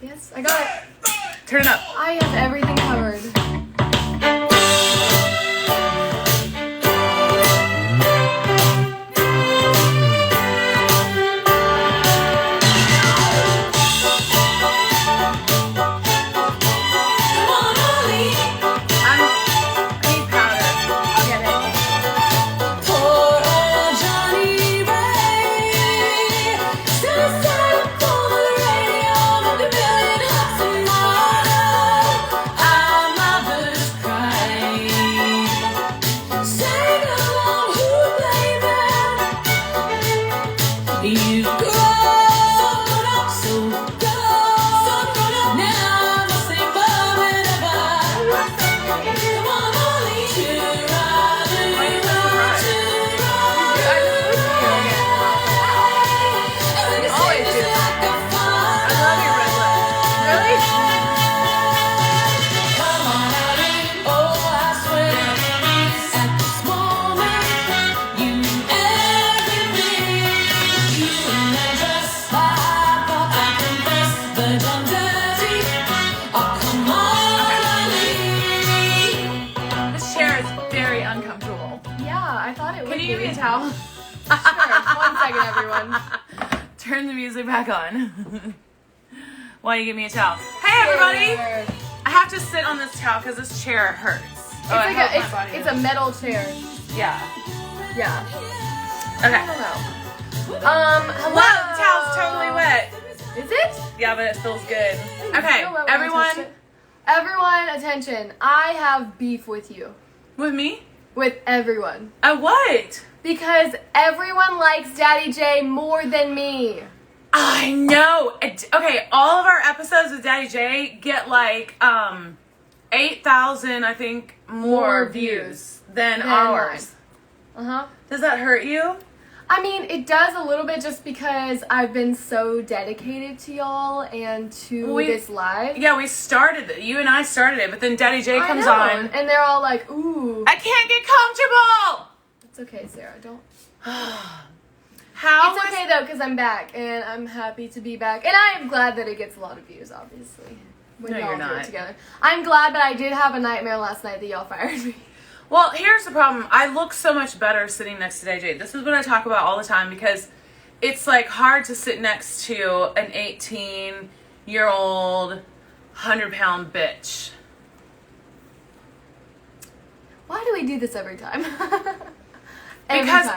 Yes, I got it. Turn it up. I have everything covered. Towel. Sure. 1 second, everyone. Turn the music back on. Why don't you give me a towel? Hey, everybody! I have to sit on this towel because this chair hurts. It's a metal chair. Yeah. Yeah. Okay. I don't know. Hello. Wow, the towel's totally wet. Is it? Yeah, but it feels good. Okay, everyone, attention. I have beef with you. With me? With everyone. What? Because everyone likes Daddy J more than me. I know. Okay, all of our episodes with Daddy J get like 8,000, I think, more views than ours. Uh-huh. Does that hurt you? I mean, it does a little bit just because I've been so dedicated to y'all and to this live. Yeah, we started it. You and I started it, but then Daddy J comes on. And they're all like, ooh. I can't get comfortable! It's okay, Sarah. Don't. It's okay, though, because I'm back, and I'm happy to be back. And I am glad that it gets a lot of views, obviously. When y'all do it together. I'm glad, but I did have a nightmare last night that y'all fired me. Well, here's the problem. I look so much better sitting next to Daddy J. This is what I talk about all the time because it's like hard to sit next to an 18-year-old, 100-pound bitch. Why do we do this every time?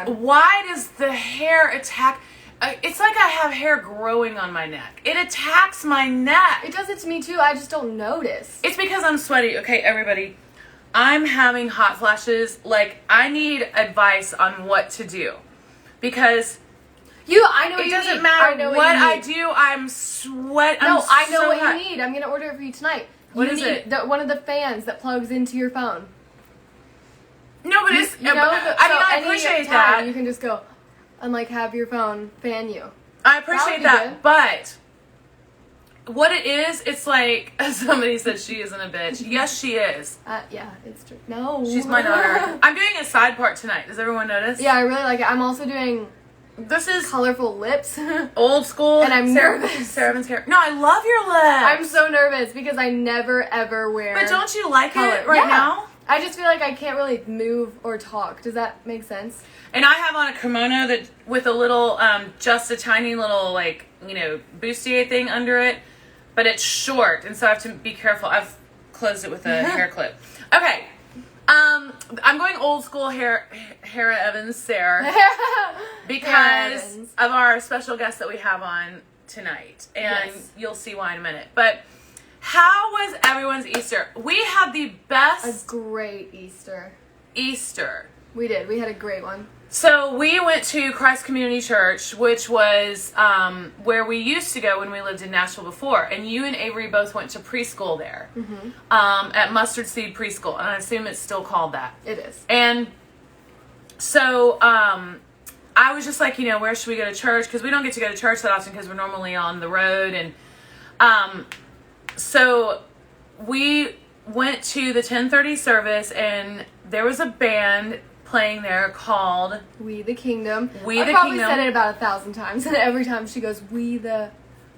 Why does the hair attack? It's like I have hair growing on my neck. It attacks my neck. It does it to me too. I just don't notice. It's because I'm sweaty. Okay, everybody. I'm having hot flashes. Like, I need advice on what to do. Because I know it doesn't matter what I do. I'm sweat. No, I know what you need. I'm going to order it for you tonight. What is it? One of the fans that plugs into your phone. No, but it's, I appreciate that. You can just go and like have your phone fan you. I appreciate that, but what it is, it's like somebody said she isn't a bitch. Yes, she is. Yeah, it's true. No, she's my daughter. I'm doing a side part tonight. Does everyone notice? Yeah, I really like it. I'm also doing. This is colorful lips. Old school. And I'm nervous. Sarah's hair. No, I love your lips. I'm so nervous because I never ever wear. But don't you like it right now? I just feel like I can't really move or talk. Does that make sense? And I have on a kimono that with a little, just a tiny little, like, bustier thing under it. But it's short, and so I have to be careful. I've closed it with a hair clip. Okay. I'm going old school Hera Evans, Sarah. Because of our special guest that we have on tonight. And you'll see why in a minute. But how was everyone's Easter? We had the best... A great Easter. We did. We had a great one. So we went to Christ Community Church, which was where we used to go when we lived in Nashville before. And you and Avery both went to preschool there. Mm-hmm. At Mustard Seed Preschool. And I assume it's still called that. It is. And so I was just like, where should we go to church? Because we don't get to go to church that often because we're normally on the road. And so we went to the 10:30 service, and there was a band playing there called We the Kingdom. I probably said it about 1,000 times, and every time she goes, We the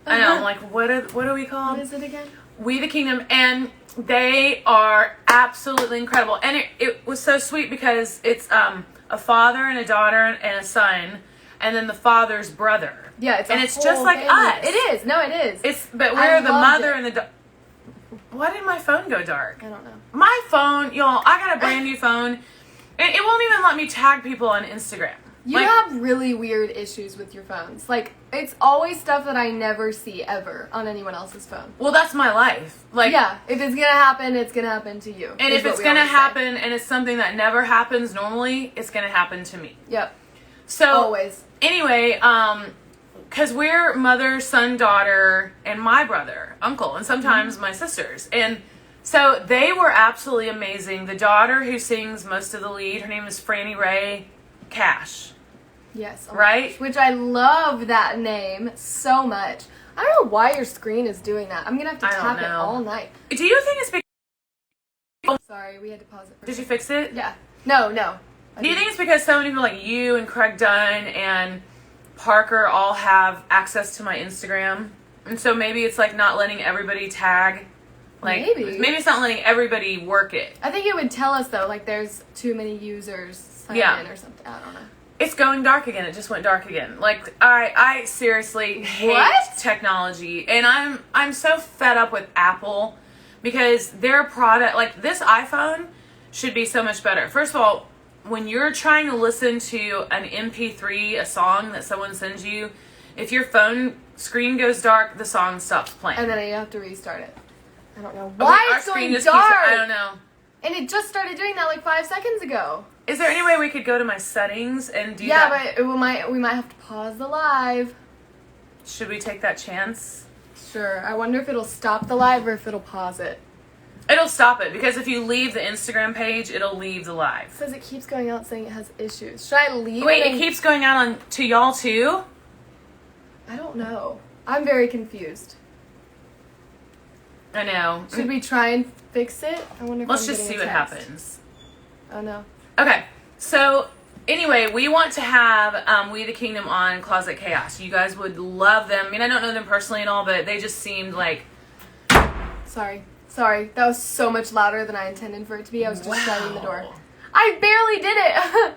I know. I'm like, what are we called? What is it again? We the Kingdom, and they are absolutely incredible. And it was so sweet because it's a father and a daughter and a son, and then the father's brother. Yeah, it's just like us. It is. No, it is. But we're the mother and the. Why did my phone go dark? I don't know. My phone, y'all. I got a brand new phone, and it won't even let me tag people on Instagram. You have really weird issues with your phones. Like, it's always stuff that I never see ever on anyone else's phone. Well, that's my life. Like, yeah, if it's gonna happen, it's gonna happen to you. And if it's gonna happen and it's something that never happens normally, it's gonna happen to me. Yep. So always. Anyway, because we're mother, son, daughter, and my brother, uncle, and sometimes my sisters. And so they were absolutely amazing. The daughter who sings most of the lead, her name is Franny Ray Cash. Yes. Right? Which I love that name so much. I don't know why your screen is doing that. I'm going to have to tap it all night. Do you think it's because... Sorry, we had to pause it. Did you fix it? Yeah. No. Do you think it's because so many people like you and Craig Dunn and Parker all have access to my Instagram? And so maybe it's like not letting everybody tag. Like, maybe it's not letting everybody work it. I think it would tell us, though, like there's too many users signed in or something. I don't know. It's going dark again. It just went dark again. Like, I seriously hate technology. And I'm so fed up with Apple because their product, like this iPhone should be so much better. First of all, when you're trying to listen to an MP3, a song that someone sends you, if your phone screen goes dark, the song stops playing. And then you have to restart it. I don't know why it's going dark. I don't know. And it just started doing that like 5 seconds ago. Is there any way we could go to my settings and do that? Yeah, but we might have to pause the live. Should we take that chance? Sure. I wonder if it'll stop the live or if it'll pause it. It'll stop it, because if you leave the Instagram page, it'll leave the live. It says it keeps going out saying it has issues. Should I leave it? Wait, it keeps going out to y'all too? I don't know. I'm very confused. I know. Should we try and fix it? I wonder if Let's just see what happens. Oh no. Okay, so anyway, we want to have We the Kingdom on Closet Chaos. You guys would love them. I mean, I don't know them personally and all, but they just seemed like... Sorry. That was so much louder than I intended for it to be. I was just shutting the door. I barely did it.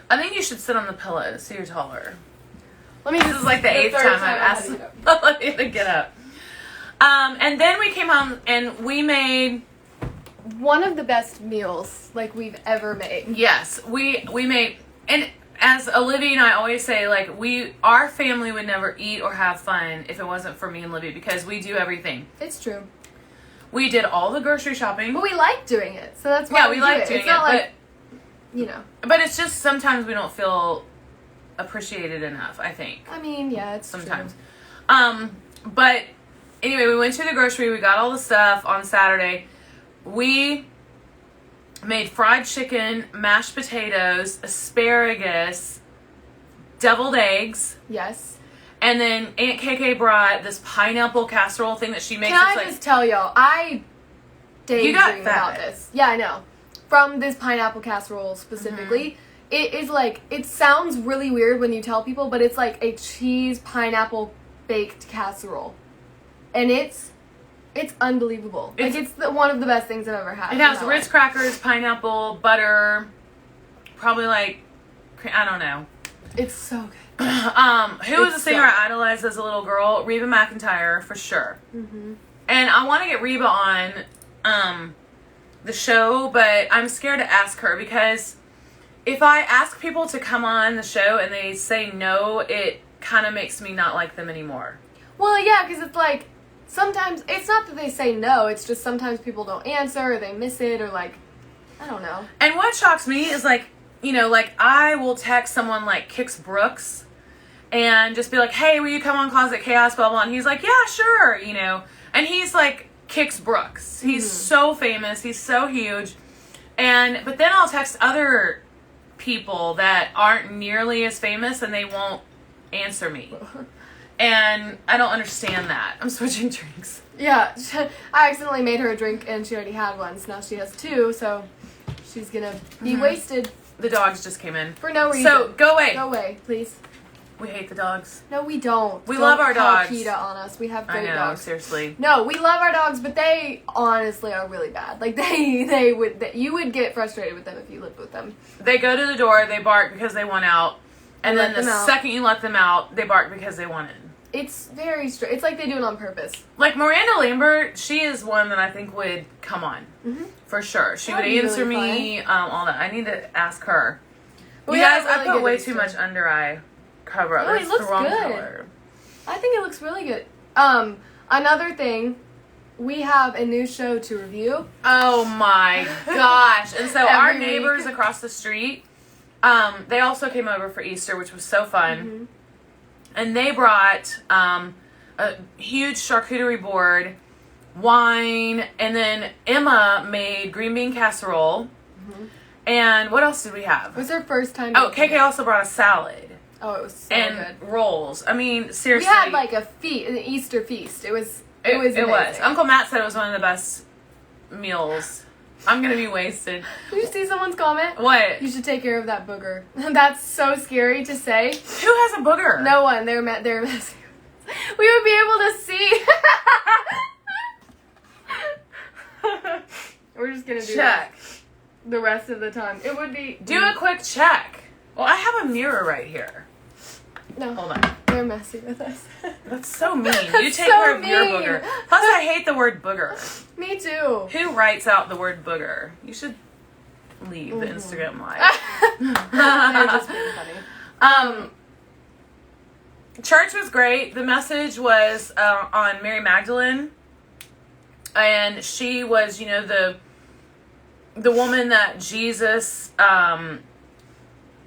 I think you should sit on the pillow so you're taller. This is like the 8th time I've asked you to get up. And then we came home and we made... one of the best meals like we've ever made. Yes, we made, and as Olivia and I always say, like our family would never eat or have fun if it wasn't for me and Libby, because we do everything. It's true. We did all the grocery shopping. But we like doing it, so that's why we like doing it. It's not like, But it's just sometimes we don't feel appreciated enough, I think. I mean, yeah, it's sometimes. True. But anyway, we went to the grocery, we got all the stuff on Saturday. We made fried chicken, mashed potatoes, asparagus, deviled eggs. Yes. And then Aunt KK brought this pineapple casserole thing that she makes. Can I just tell y'all, I daydream about this. Yeah, I know. From this pineapple casserole specifically, it is like, it sounds really weird when you tell people, but it's like a cheese pineapple baked casserole. And it's unbelievable. It's one of the best things I've ever had. It has Ritz crackers, pineapple, butter, probably like, I don't know. It's so good. Who was a singer I idolized as a little girl? Reba McEntire, for sure. Mm-hmm. And I want to get Reba on the show, but I'm scared to ask her, because if I ask people to come on the show and they say no, it kind of makes me not like them anymore. Well, yeah, because it's like, sometimes, it's not that they say no, it's just sometimes people don't answer, or they miss it, or like, I don't know. And what shocks me is like, like I will text someone like Kix Brooks and just be like, hey, will you come on Closet Chaos, blah, blah, and he's like, yeah, sure, and he's like Kix Brooks. He's so famous, he's so huge, but then I'll text other people that aren't nearly as famous and they won't answer me. And I don't understand that. I'm switching drinks. Yeah, I accidentally made her a drink and she already had one, so now she has 2, so she's gonna be wasted. The dogs just came in. For no reason. So, go away. Go away, please. We hate the dogs. No, we don't. We love our dogs. Don't call PETA on us. We have great I know, dogs. seriously. No, we love our dogs, but they honestly are really bad. Like, you would get frustrated with them if you lived with them. They go to the door, they bark because they want out, and then the second you let them out, they bark because they want in. It's very strange. It's like they do it on purpose. Like, Miranda Lambert, she is one that I think would come on. Mm-hmm. For sure. She would answer me, all that. I need to ask her. You guys, I put way too much under eye cover up. No, it looks good. Color. I think it looks really good. Another thing, we have a new show to review. Oh my gosh. And so our neighbors across the street, they also came over for Easter, which was so fun. Mm-hmm. And they brought a huge charcuterie board, wine, and then Emma made green bean casserole. Mm-hmm. And what else did we have? It was their first time. Oh, KK also brought a salad. Oh, it was so good. And rolls. I mean, seriously. We had like an Easter feast. It was amazing. Uncle Matt said it was one of the best meals. I'm going to be wasted. Did you see someone's comment? What? You should take care of that booger. That's so scary to say. Who has a booger? No one. They're messing. We would be able to see. We're just going to do check. The rest of the time. It would be... Do a quick check. Well, I have a mirror right here. No. Hold on. They're messing with us. That's so mean. You take care of your booger. Plus, I hate the word booger. Me too. Who writes out the word booger? You should leave the Instagram live. They're just being funny. Church was great. The message was on Mary Magdalene. And she was, the woman that Jesus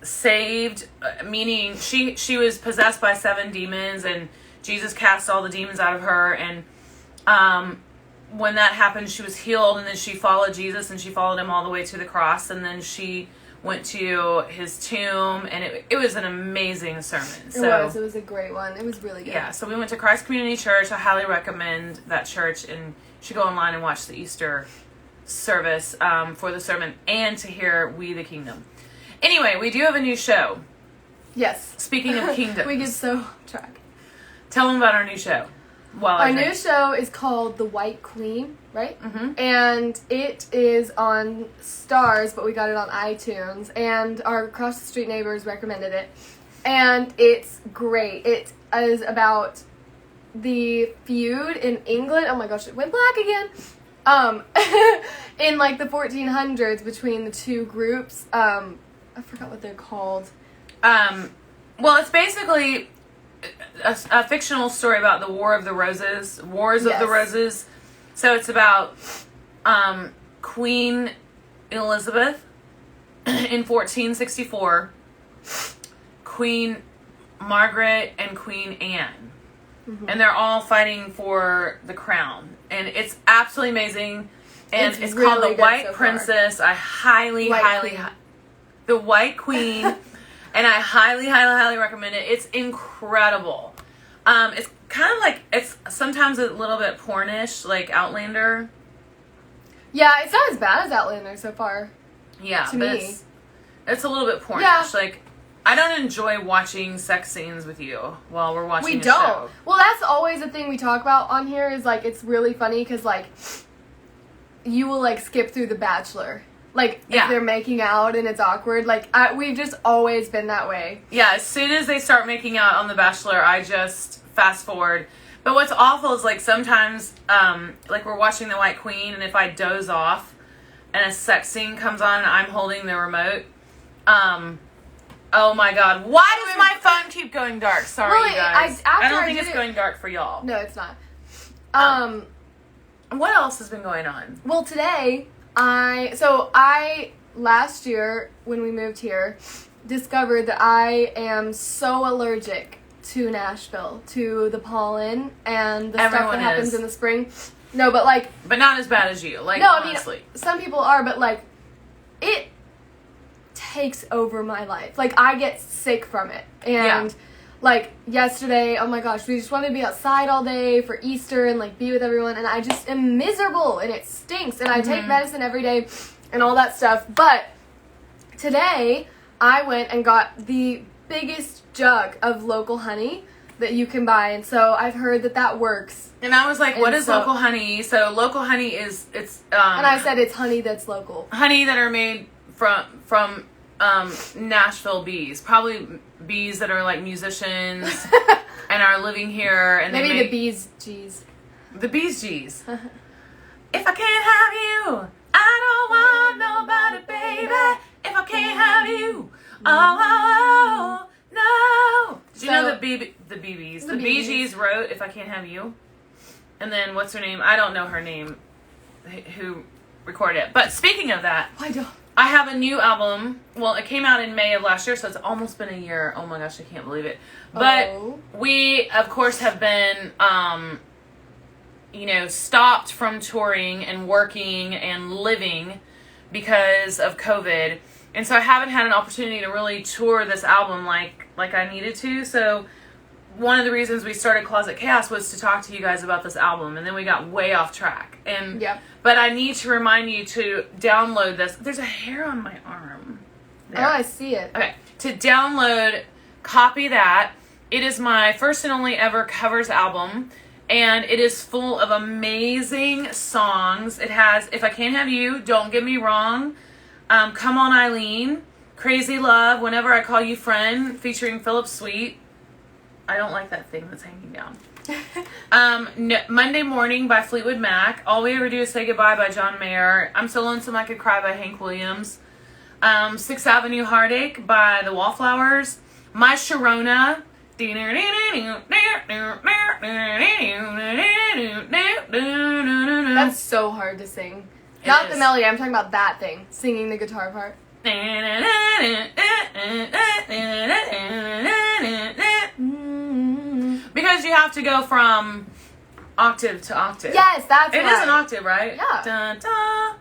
saved, meaning she was possessed by 7 demons, and Jesus cast all the demons out of her, and when that happened, she was healed, and then she followed Jesus, and she followed him all the way to the cross, and then she went to his tomb, and it was an amazing sermon. It was a great one. It was really good. Yeah, so we went to Christ Community Church. I highly recommend that church, and you should go online and watch the Easter service for the sermon and to hear We the Kingdom. Anyway, we do have a new show. Yes. Speaking of kingdoms. We get so off track. Tell them about our new show. Our new show is called The White Queen, right? Mm-hmm. And it is on Stars, but we got it on iTunes. And our across the street neighbors recommended it. And it's great. It is about the feud in England. Oh my gosh, it went black again. In like the 1400s between the two groups. I forgot what they're called. Well, it's basically a fictional story about the Wars of the Roses. So it's about Queen Elizabeth in 1464, Queen Margaret, and Queen Anne. Mm-hmm. And they're all fighting for the crown. And it's absolutely amazing. And it's really called The White Princess. I highly The White Queen. And I highly, highly, highly recommend it. It's incredible. It's kind of like, it's sometimes a little bit pornish, like Outlander. Yeah, it's not as bad as Outlander so far. Yeah, to but me. It's a little bit pornish. Yeah. Like, I don't enjoy watching sex scenes with you while we're watching a show. show. Well, that's always a thing we talk about on here is, like, it's really funny because, like, you will, like, skip through The Bachelor. Like, if they're making out and it's awkward. Like, we've just always been that way. Yeah, as soon as they start making out on The Bachelor, I just fast forward. But what's awful is, like, sometimes, like, we're watching The White Queen, and if I doze off and a sex scene comes on and I'm holding the remote, oh my god. Why does my phone keep going dark? Sorry, you guys. I don't think it's going dark for y'all. No, it's not. What else has been going on? Well, today, I last year, when we moved here, discovered that I am so allergic to Nashville, to the pollen and the stuff that happens in the spring. No, but like... But not as bad as you, like, no, honestly. I mean, some people are, but like, it takes over my life. Like, I get sick from it. And, like, yesterday, oh my gosh, we just wanted to be outside all day for Easter and, like, be with everyone, and I just am miserable, and it stinks, and I take medicine every day and all that stuff. But today, I went and got the biggest jug of local honey that you can buy, and so I've heard that works. And I was like, what is local honey? So local honey it's and I said it's honey that's local. Honey that are made from Nashville bees. Probably bees that are like musicians and are living here, and maybe they the bees G's. The bees G's. If I can't have you, I don't want nobody, baby. If I can't have you, oh no. Did you know the Bee Gees? The Bee Gees wrote "If I Can't Have You," and then what's her name? I don't know her name. Who recorded it? But speaking of that, I have a new album. Well, it came out in May of last year, so it's almost been a year. Oh my gosh, I can't believe it. But we, of course, have been, stopped from touring and working and living because of COVID. And so I haven't had an opportunity to really tour this album like I needed to. So one of the reasons we started Closet Chaos was to talk to you guys about this album. And then we got way off track. But I need to remind you to download this. There's a hair on my arm. There. Oh, I see it. Okay. To download, copy that. It is my first and only ever covers album. And it is full of amazing songs. It has If I Can't Have You, Don't Get Me Wrong, Come On Eileen, Crazy Love, Whenever I Call You Friend, featuring Philip Sweet. I don't like that thing that's hanging down. Monday Morning by Fleetwood Mac, All We Ever Do Is Say Goodbye by John Mayer, I'm So Lonesome I Could Cry by Hank Williams, 6th Avenue Heartache by the Wallflowers, My Sharona, that's so hard to sing. Not the melody, I'm talking about that thing. Singing the guitar part. Because you have to go from octave to octave. Yes, that's It is an octave, right? Yeah. Dun, dun.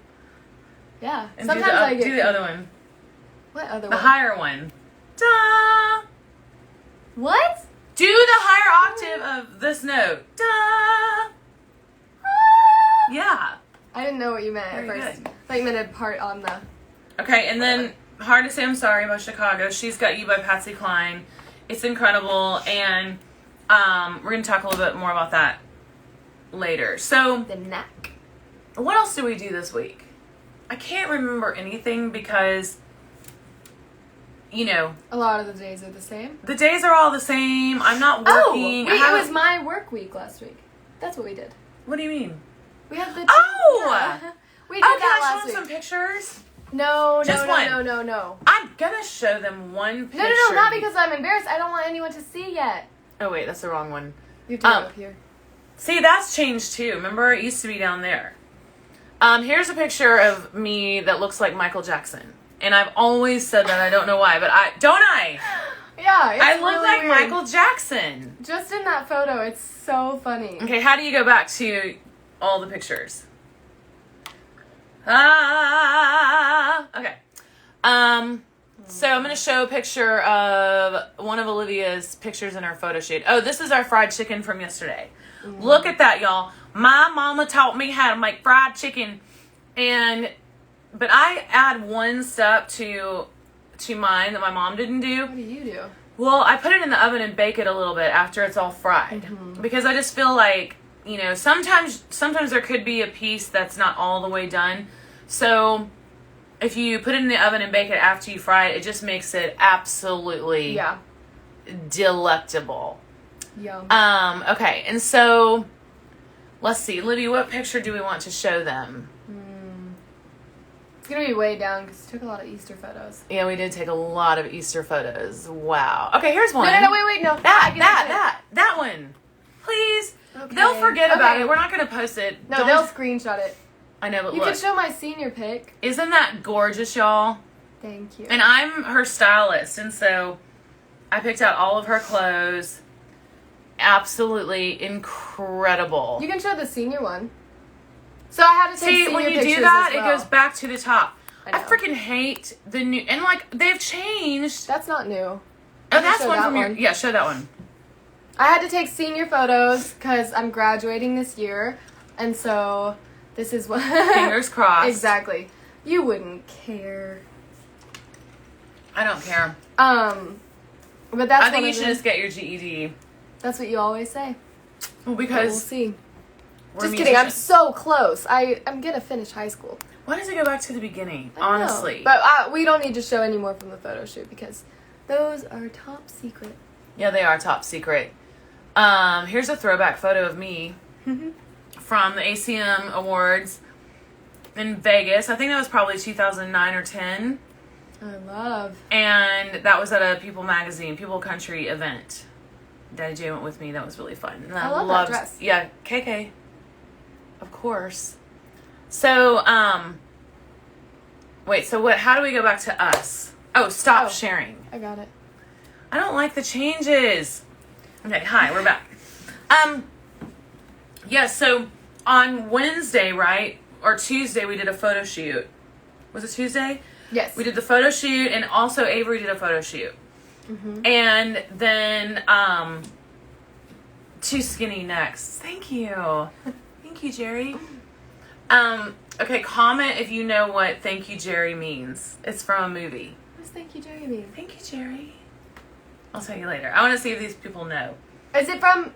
Yeah. And sometimes I get... Do the other one. What other one? The higher one. Da. What? Do the higher octave of this note. Da. Yeah. I didn't know what you meant at first. Good. I thought you meant a part on the... Okay, and then Hard to Say I'm Sorry by Chicago. She's Got You by Patsy Cline. It's incredible, and we're going to talk a little bit more about that later. So, the neck. What else did we do this week? I can't remember anything because, a lot of the days are the same. The days are all the same. I'm not working. It was my work week last week. That's what we did. What do you mean? We had the... We did that can I last show week. them some pictures? No. No. I'm gonna show them one picture. No, not because I'm embarrassed. I don't want anyone to see yet. Oh, wait, that's the wrong one. You have to go up here. See, that's changed too. Remember, it used to be down there. Here's a picture of me that looks like Michael Jackson. And I've always said that. I don't know why, but don't I? Yeah, it's I look really like weird. Michael Jackson. Just in that photo, it's so funny. Okay, how do you go back to all the pictures? Okay. So I'm going to show a picture of one of Olivia's pictures in her photo shoot. Oh, this is our fried chicken from yesterday. Look at that, y'all. My mama taught me how to make fried chicken. But I add one step to mine that my mom didn't do. What do you do? Well, I put it in the oven and bake it a little bit after it's all fried. Because I just feel like, sometimes there could be a piece that's not all the way done. So if you put it in the oven and bake it after you fry it, it just makes it absolutely delectable. Yum. Okay, and so let's see, Libby, what picture do we want to show them? It's gonna be way down because we took a lot of Easter photos. Yeah, we did take a lot of Easter photos. Wow. Okay, here's one. No, wait, no. That one. Please. Okay. They'll forget about it. We're not gonna post it. No, they'll screenshot it. I know, but you can show my senior pic. Isn't that gorgeous, y'all? Thank you. And I'm her stylist, and so I picked out all of her clothes. Absolutely incredible. You can show the senior one. So I had to take senior when you pictures do that, as well. It goes back to the top. I freaking hate the new, and they've changed. That's not new. Oh, that's one from your. Yeah, show that one. I had to take senior photos because I'm graduating this year, and so this is what. Fingers crossed. Exactly. You wouldn't care. I don't care. But that's I think you should just get your GED. That's what you always say. Well, because we'll see. Just musicians. kidding. I'm so close. I'm gonna finish high school. Why does it go back to the beginning? Honestly. But we don't need to show any more from the photo shoot because those are top secret. Yeah, they are top secret. Here's a throwback photo of me from the ACM Awards in Vegas. I think that was probably 2009 or 10. I love. And that was at a People Country event. Daddy J went with me. That was really fun. And I love that dress. Yeah, KK. Of course. So, wait, so what? How do we go back to us? Oh, stop sharing. I got it. I don't like the changes. Okay, hi, we're back. Yeah, so on Wednesday, right? Or Tuesday, we did a photo shoot. Was it Tuesday? Yes. We did the photo shoot, and also Avery did a photo shoot. Mm-hmm. And then, two skinny necks. Thank you. Thank you, Jerry. Okay, comment if you know what thank you, Jerry means. It's from a movie. What does thank you, Jerry mean? Thank you, Jerry. I'll tell you later. I want to see if these people know. Is it from...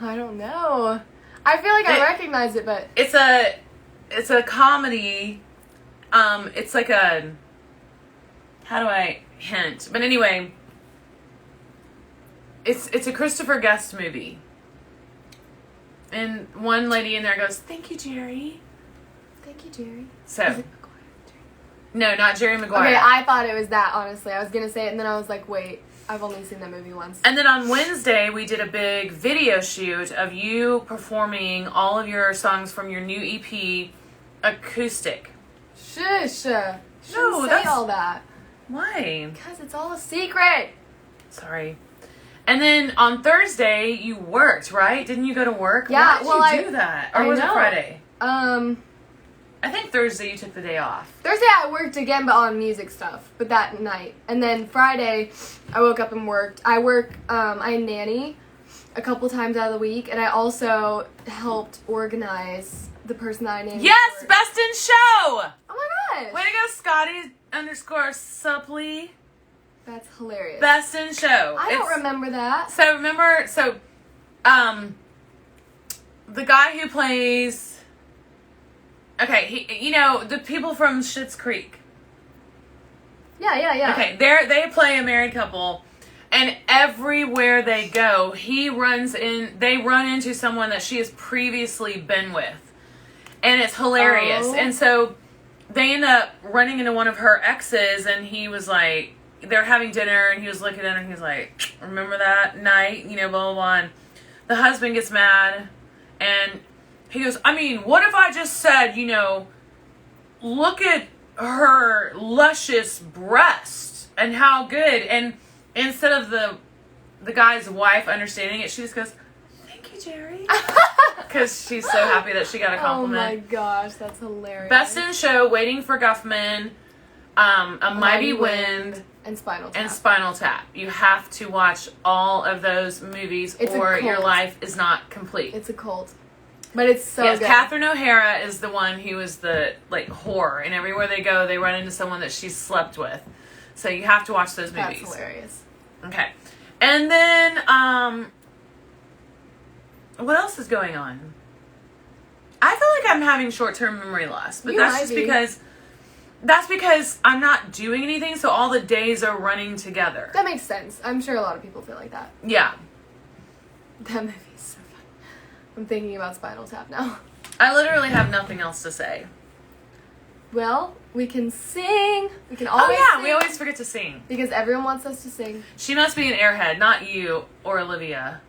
I don't know. I feel like I recognize it, but... It's a comedy. It's like a... How do I hint? But anyway, it's a Christopher Guest movie. And one lady in there goes, "Thank you, Jerry." Thank you, Jerry. So, Is it no, not Jerry Maguire. Okay, I thought it was that, honestly. I was going to say it, and then I was like, wait, I've only seen that movie once. And then on Wednesday, we did a big video shoot of you performing all of your songs from your new EP, acoustic. Shush. Shouldn't say all that. Why? Because it's all a secret. Sorry. And then on Thursday, you worked, right? Didn't you go to work? Yeah, Why did you do that? Or was it Friday? I think Thursday you took the day off. Thursday I worked again, but on music stuff, but that night. And then Friday, I woke up and worked. I nanny a couple times out of the week, and I also helped organize the person that I nanny. Yes, best in show! Oh my gosh! Way to go, Scotty_Suppley. That's hilarious. Best in show. I don't remember that. So the guy who plays... Okay, the people from Schitt's Creek. Yeah. Okay, they play a married couple, and everywhere they go, they run into someone that she has previously been with. And it's hilarious. Oh. And so they end up running into one of her exes, and he was like, they're having dinner, and he was looking at her, and he was like, "Remember that night?" Blah, blah, blah. And the husband gets mad, and he goes, "I mean, what if I just said, look at her luscious breast and how good," and instead of the guy's wife understanding it, she just goes, "Thank you, Jerry," because she's so happy that she got a compliment. Oh my gosh, that's hilarious. Best in show, Waiting for Guffman, A Mighty Wind, and Spinal Tap. And Spinal Tap. You have to watch all of those movies, or your life is not complete. It's a cult. But it's so good. Catherine O'Hara is the one who is the, whore. And everywhere they go, they run into someone that she's slept with. So you have to watch those movies. That's hilarious. Okay. And then, what else is going on? I feel like I'm having short-term memory loss. But that's because I'm not doing anything, so all the days are running together. That makes sense. I'm sure a lot of people feel like that. Yeah. That movie is so fun. I'm thinking about Spinal Tap now. I literally have nothing else to say. Well, we can sing. We can always sing. We always forget to sing. Because everyone wants us to sing. She must be an airhead, not you or Olivia.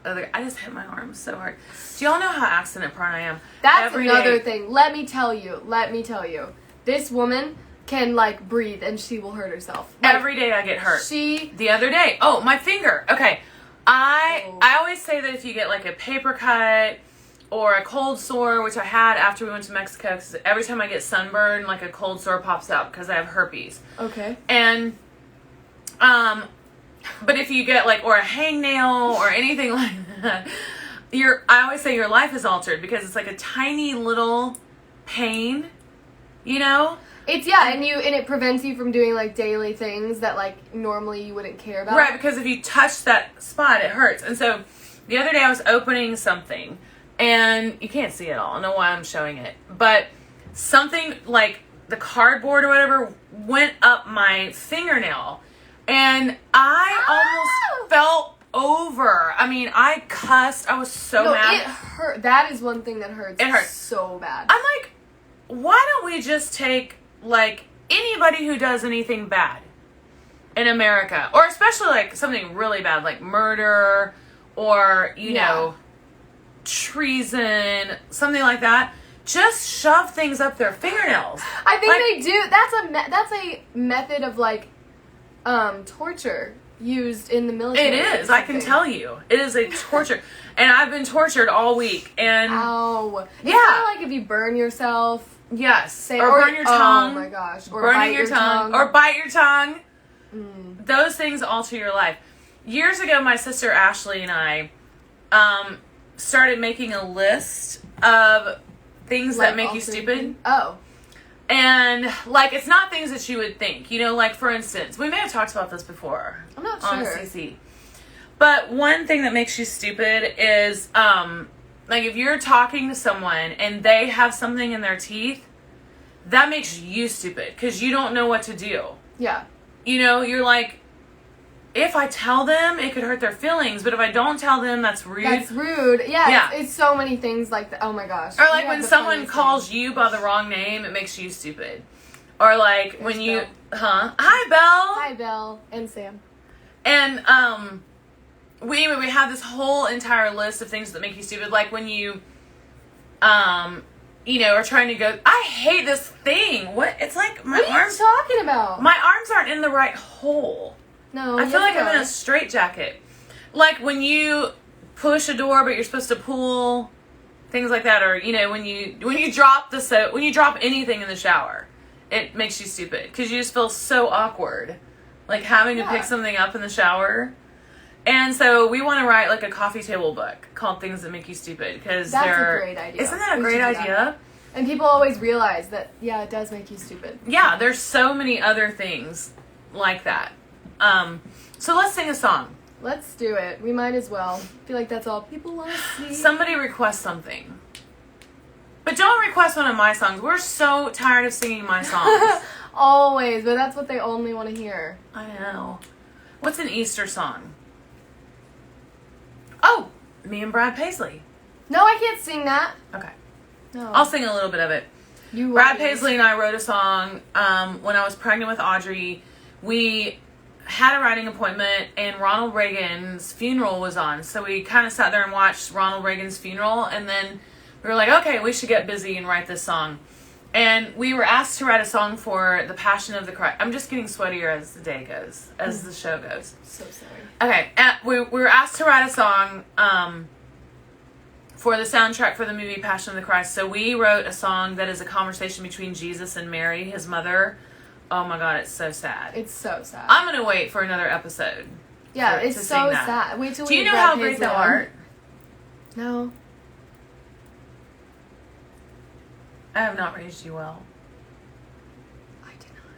I just hit my arm so hard. Do y'all know how accident prone I am? That's another thing. Let me tell you. This woman can, breathe and she will hurt herself. Every day I get hurt. The other day. Oh, my finger. Okay. I always say that if you get, a paper cut or a cold sore, which I had after we went to Mexico, because every time I get sunburned, a cold sore pops out because I have herpes. Okay. And, but if you get, or a hangnail or anything like that, I always say your life is altered because it's a tiny little pain, It's, yeah, and it prevents you from doing, like, daily things that, like, normally you wouldn't care about. Right, because if you touch that spot, it hurts. And so, the other day I was opening something, and you can't see it all. I don't know why I'm showing it. But something, like, the cardboard or whatever went up my fingernail. And I almost fell over. I mean, I cussed. I was so mad. It hurt. That is one thing that hurts. It hurts so bad. I'm like, why don't we just take, like, anybody who does anything bad in America, or especially, like, something really bad, like murder or, you know, treason, something like that, just shove things up their fingernails. I think they do. That's a method of, like, torture used in the military. It is. I can tell you. It is a torture. And I've been tortured all week. And ow. It's kind of like if you burn yourself. Yes. Or burn your tongue. Oh my gosh. Or burning your tongue. Or bite your tongue. Those things alter your life. Years ago, my sister Ashley and I started making a list of things that make you stupid. Oh. And, like, it's not things that you would think. You know, like, for instance, we may have talked about this before. I'm not on sure. CC. But one thing that makes you stupid is, like, if you're talking to someone and they have something in their teeth, that makes you stupid because you don't know what to do. Yeah. You know, you're like, if I tell them, it could hurt their feelings, but if I don't tell them, that's rude. That's rude. Yeah. It's so many things like that. Oh my gosh. Or like when someone calls you by the wrong name, it makes you stupid. Or like when you, hi Belle. Hi Belle and Sam. And we have this whole entire list of things that make you stupid. Like when you, you know, are trying to go. I hate this thing. What? It's like my arms. What are you talking about? My arms aren't in the right hole. No, I feel like I'm in a straitjacket. Like when you push a door, but you're supposed to pull, things like that. Or you know, when you drop the soap, when you drop anything in the shower, it makes you stupid because you just feel so awkward, like having to pick something up in the shower. And so we want to write like a coffee table book called "Things That Make You Stupid" because that's a great idea. Isn't that a great idea? And people always realize that it does make you stupid. Yeah, there's so many other things like that. So let's sing a song. Let's do it. We might as well. I feel like that's all people want to see. Somebody request something. But don't request one of my songs. We're so tired of singing my songs. Always, but that's what they only want to hear. I know. What's an Easter song? Oh, me and Brad Paisley. No, I can't sing that. Okay. No. I'll sing a little bit of it. Brad Paisley and I wrote a song when I was pregnant with Audrey. We had a writing appointment and Ronald Reagan's funeral was on. So we kind of sat there and watched Ronald Reagan's funeral, and then we were like, okay, we should get busy and write this song. And we were asked to write a song for the Passion of the Christ. I'm just getting sweatier as the day goes, as the show goes. So sorry. Okay, we were asked to write a song for the soundtrack for the movie Passion of the Christ. So we wrote a song that is a conversation between Jesus and Mary, his mother. Oh my God, it's so sad. It's so sad. I'm going to wait for another episode. Yeah, it's so sad. Wait till we Do you know how great thou art? No. I have not raised you well. I did not.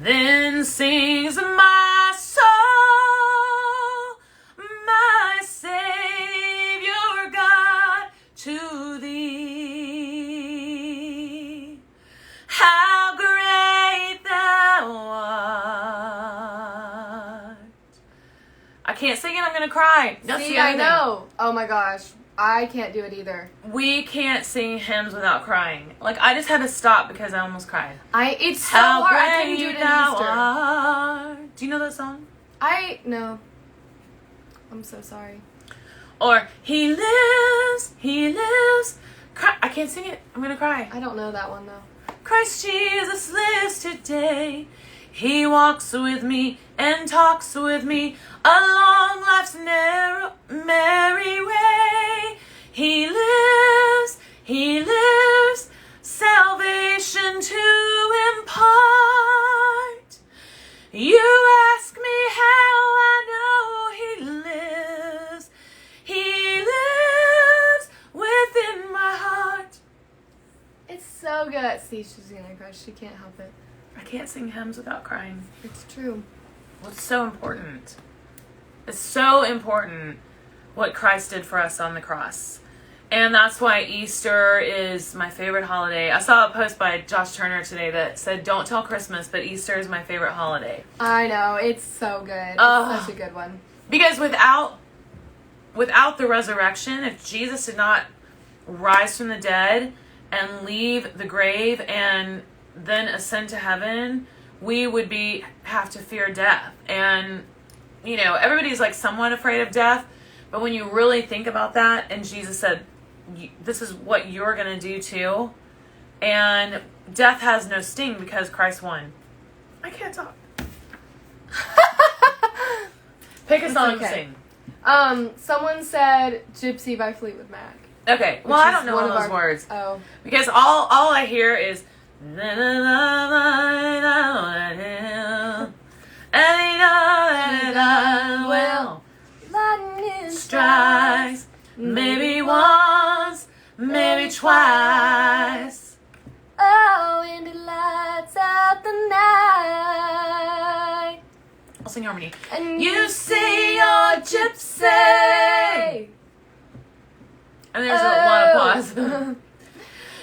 Then sings my soul, my Savior God, to thee. How great thou art. I can't sing it, I'm going to cry. See, I know. Oh my gosh. I can't do it either. We can't sing hymns without crying. Like, I just had to stop because I almost cried. It's so hard. I can't even do it in Easter. Do you know that song? No. I'm so sorry. Or, He lives. Cry. I can't sing it. I'm going to cry. I don't know that one, though. Christ Jesus lives today. He walks with me and talks with me along life's narrow, merry way. He lives, salvation to impart. You ask me how I know He lives. He lives within my heart. It's so good. See, she's gonna cry. She can't help it. I can't sing hymns without crying. It's true. Well, it's so important. It's so important what Christ did for us on the cross. And that's why Easter is my favorite holiday. I saw a post by Josh Turner today that said, don't tell Christmas, but Easter is my favorite holiday. I know. It's so good. It's such a good one. Because without the resurrection, if Jesus did not rise from the dead and leave the grave and then ascend to heaven, we would have to fear death. And, everybody's like somewhat afraid of death, but when you really think about that, and Jesus said, this is what you're going to do too, and death has no sting because Christ won. I can't talk. Pick a song to sing. Someone said Gypsy by Fleetwood Mac. Okay, well, I don't know all those words. Oh. Because all I hear is... Lightning strikes, maybe once, maybe twice. Oh, and it lights up the night. I'll sing harmony. And you see your gypsy. And there's a lot of pause.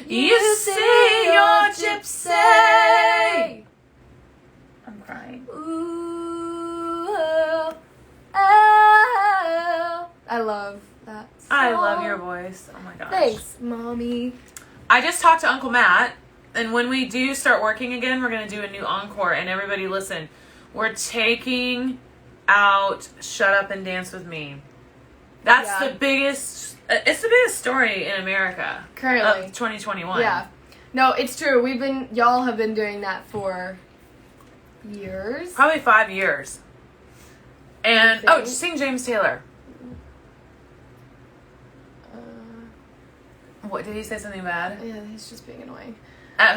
You see your gypsy. I'm crying. Ooh, oh, I love that song. I love your voice. Oh my gosh. Thanks, Mommy. I just talked to Uncle Matt, and when we do start working again, we're going to do a new encore, and everybody listen. We're taking out Shut Up and Dance With Me. That's the biggest, it's the biggest story in America. Currently. Of 2021. Yeah. No, it's true. Y'all have been doing that for years. Probably 5 years. And, just sing James Taylor. What, did he say something bad? Yeah, he's just being annoying.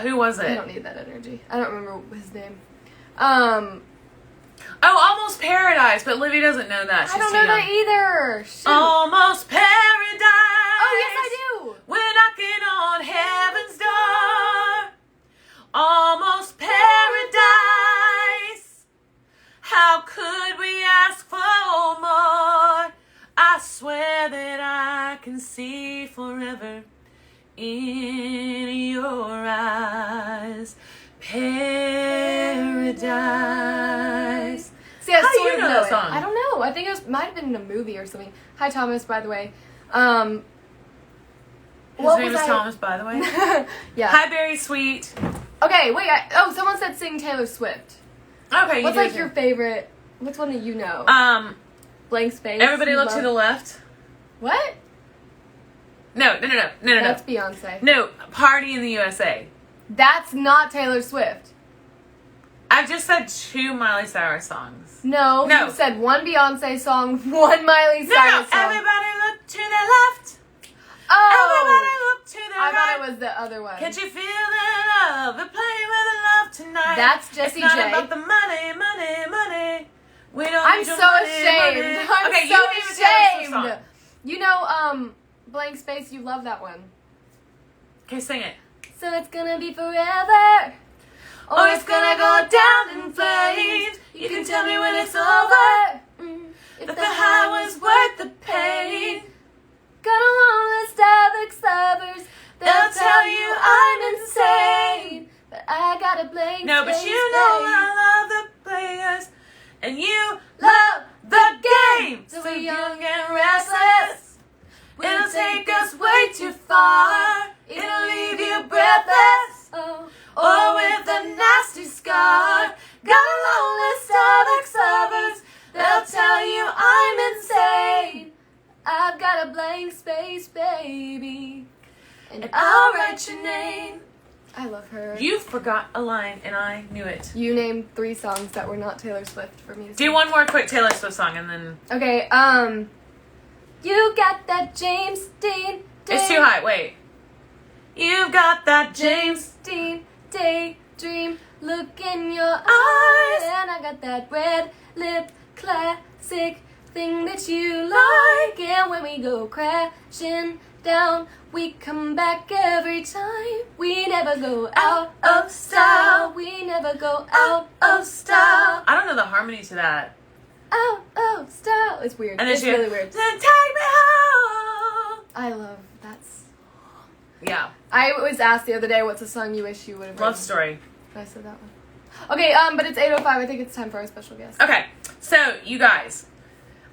Who was it? I don't need that energy. I don't remember his name. Almost Paradise, but Livy doesn't know that. She's I don't know that either. Shoot. Almost Paradise. Oh, yes, I do. We're knocking on heaven's door. Almost Paradise. How could we ask for more? I swear that I can see forever in your eyes. Paradise. See, I How do you know that song? I don't know. I think might have been in a movie or something. Hi, Thomas, by the way. His name is Thomas, by the way. Yeah. Hi, Berry Sweet. Okay, wait. Someone said sing Taylor Swift. Okay, what's like your favorite? What's one that you know? Blank Space. Everybody look to the left. What? No. That's Beyonce. No, Party in the USA. That's not Taylor Swift. I've just said 2 Miley Cyrus songs. No. You said one Beyonce song, one Miley Cyrus song. Everybody look to the left. Oh. Everybody look to the right. I thought it was the other one. Can't you feel the love? We're playing with the love tonight. That's Jessie J. It's not about the money. We don't I'm need your so money, ashamed. money. I'm Okay, so you name a Taylor Swift ashamed. song. You know, Blank Space, you love that one. Okay, sing it. So it's gonna be forever. Or it's gonna go down in flames. You can tell me when it's over. If That the high was worth the pain. Gonna want a list of ex-lovers. They'll tell you I'm insane. But I got a blank No, but space, you know babe. I love the players. And you love the game. So So we're young and restless. It'll take us way too far. It'll leave you breathless. Or with a nasty scar. Got a long list of ex-lovers. They'll tell you I'm insane. I've got a blank space, baby. And I'll write your name. I love her. You forgot a line and I knew it. You named 3 songs that were not Taylor Swift for me to sing. Do one more quick Taylor Swift song and then... Okay, you got that James Dean It's too high, wait. You've got that James... Dean daydream look in your eyes. And I got that red lip classic thing that you like. And when we go crashing down, we come back every time. We never go out of style. We never go out of style. I don't know the harmony to that. Out of style. It's weird. And it's really weird. Then take me home. I love that. Yeah. I was asked the other day, what's a song you wish you would have written? Love Story. I said that one. Okay, but it's 8:05. I think it's time for our special guest. Okay, so you guys,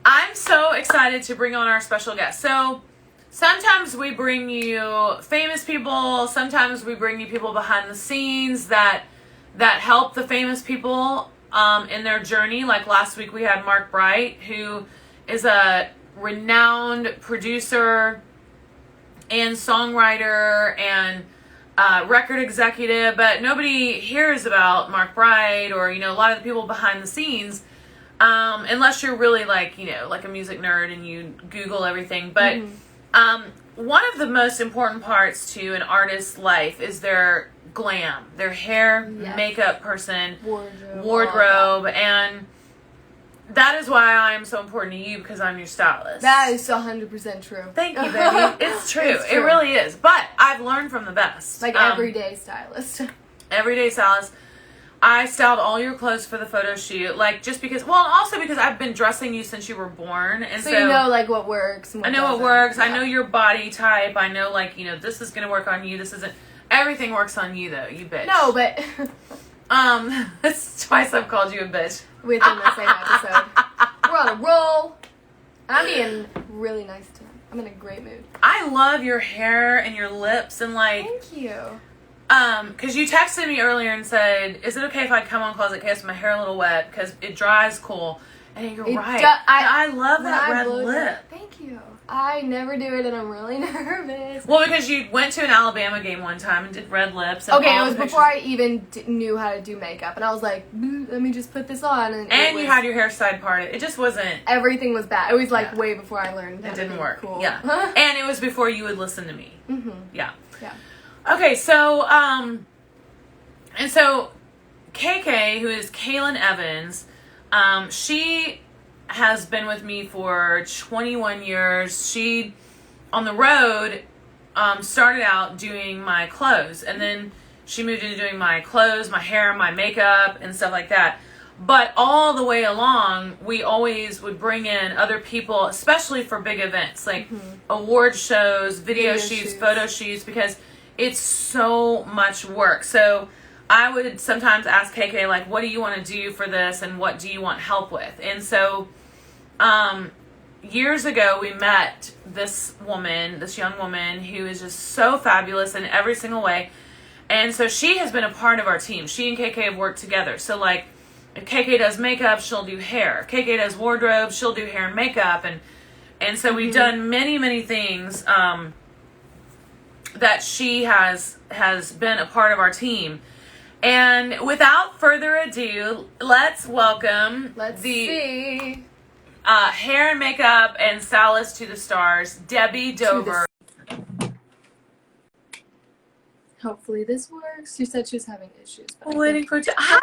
I'm so excited to bring on our special guest. So sometimes we bring you famous people. Sometimes we bring you people behind the scenes that help the famous people in their journey. Like last week we had Mark Bright, who is a renowned producer and songwriter and record executive, but nobody hears about Mark Bright or, a lot of the people behind the scenes, unless you're really like a music nerd and you Google everything. But one of the most important parts to an artist's life is their glam, their hair, makeup person, wardrobe, and that is why I am so important to you, because I'm your stylist. That is 100% true. Thank you, baby. It's true. It really is. But I've learned from the best. Like everyday stylist. Everyday stylist. I styled all your clothes for the photo shoot. Like, just because, also because I've been dressing you since you were born. And so you know, like, what works. And what I know what works. Yeah. I know your body type. I know, like, this is going to work on you. This isn't. Everything works on you, though. You bitch. No, but. That's twice I've called you a bitch. Within the same episode. We're on a roll. I'm being really nice tonight. I'm in a great mood. I love your hair and your lips and like. Thank you. Because you texted me earlier and said, "Is it okay if I come on Closet Chaos with my hair a little wet because it dries cool?" And you're right. I love that red lip. Thank you. I never do it, and I'm really nervous. Well, because you went to an Alabama game one time and did red lips. And okay, it was before I even knew how to do makeup, and I was like, let me just put this on. And you had your hair side parted. It just wasn't. Everything was bad. It was like way before I learned. It didn't work. Cool. Yeah, and it was before you would listen to me. Mm-hmm. Yeah. Yeah. Okay, so and so KK, who is Kaylin Evans, she has been with me for 21 years. She, on the road, started out doing my clothes, and then she moved into doing my clothes, my hair, my makeup, and stuff like that. But all the way along, we always would bring in other people, especially for big events, like award shows, video shoots, photo shoots, because it's so much work. So I would sometimes ask KK, like, what do you want to do for this, and what do you want help with? And so years ago, we met this young woman who is just so fabulous in every single way. And so she has been a part of our team. She and KK have worked together. So, like, if KK does makeup, she'll do hair. If KK does wardrobe, she'll do hair and makeup. And so we've done many, many things that she has been a part of our team. And without further ado, let's welcome the hair and makeup and stylist to the stars, Debbie Dover. Hopefully this works. She said she was having issues. Waiting for Hi!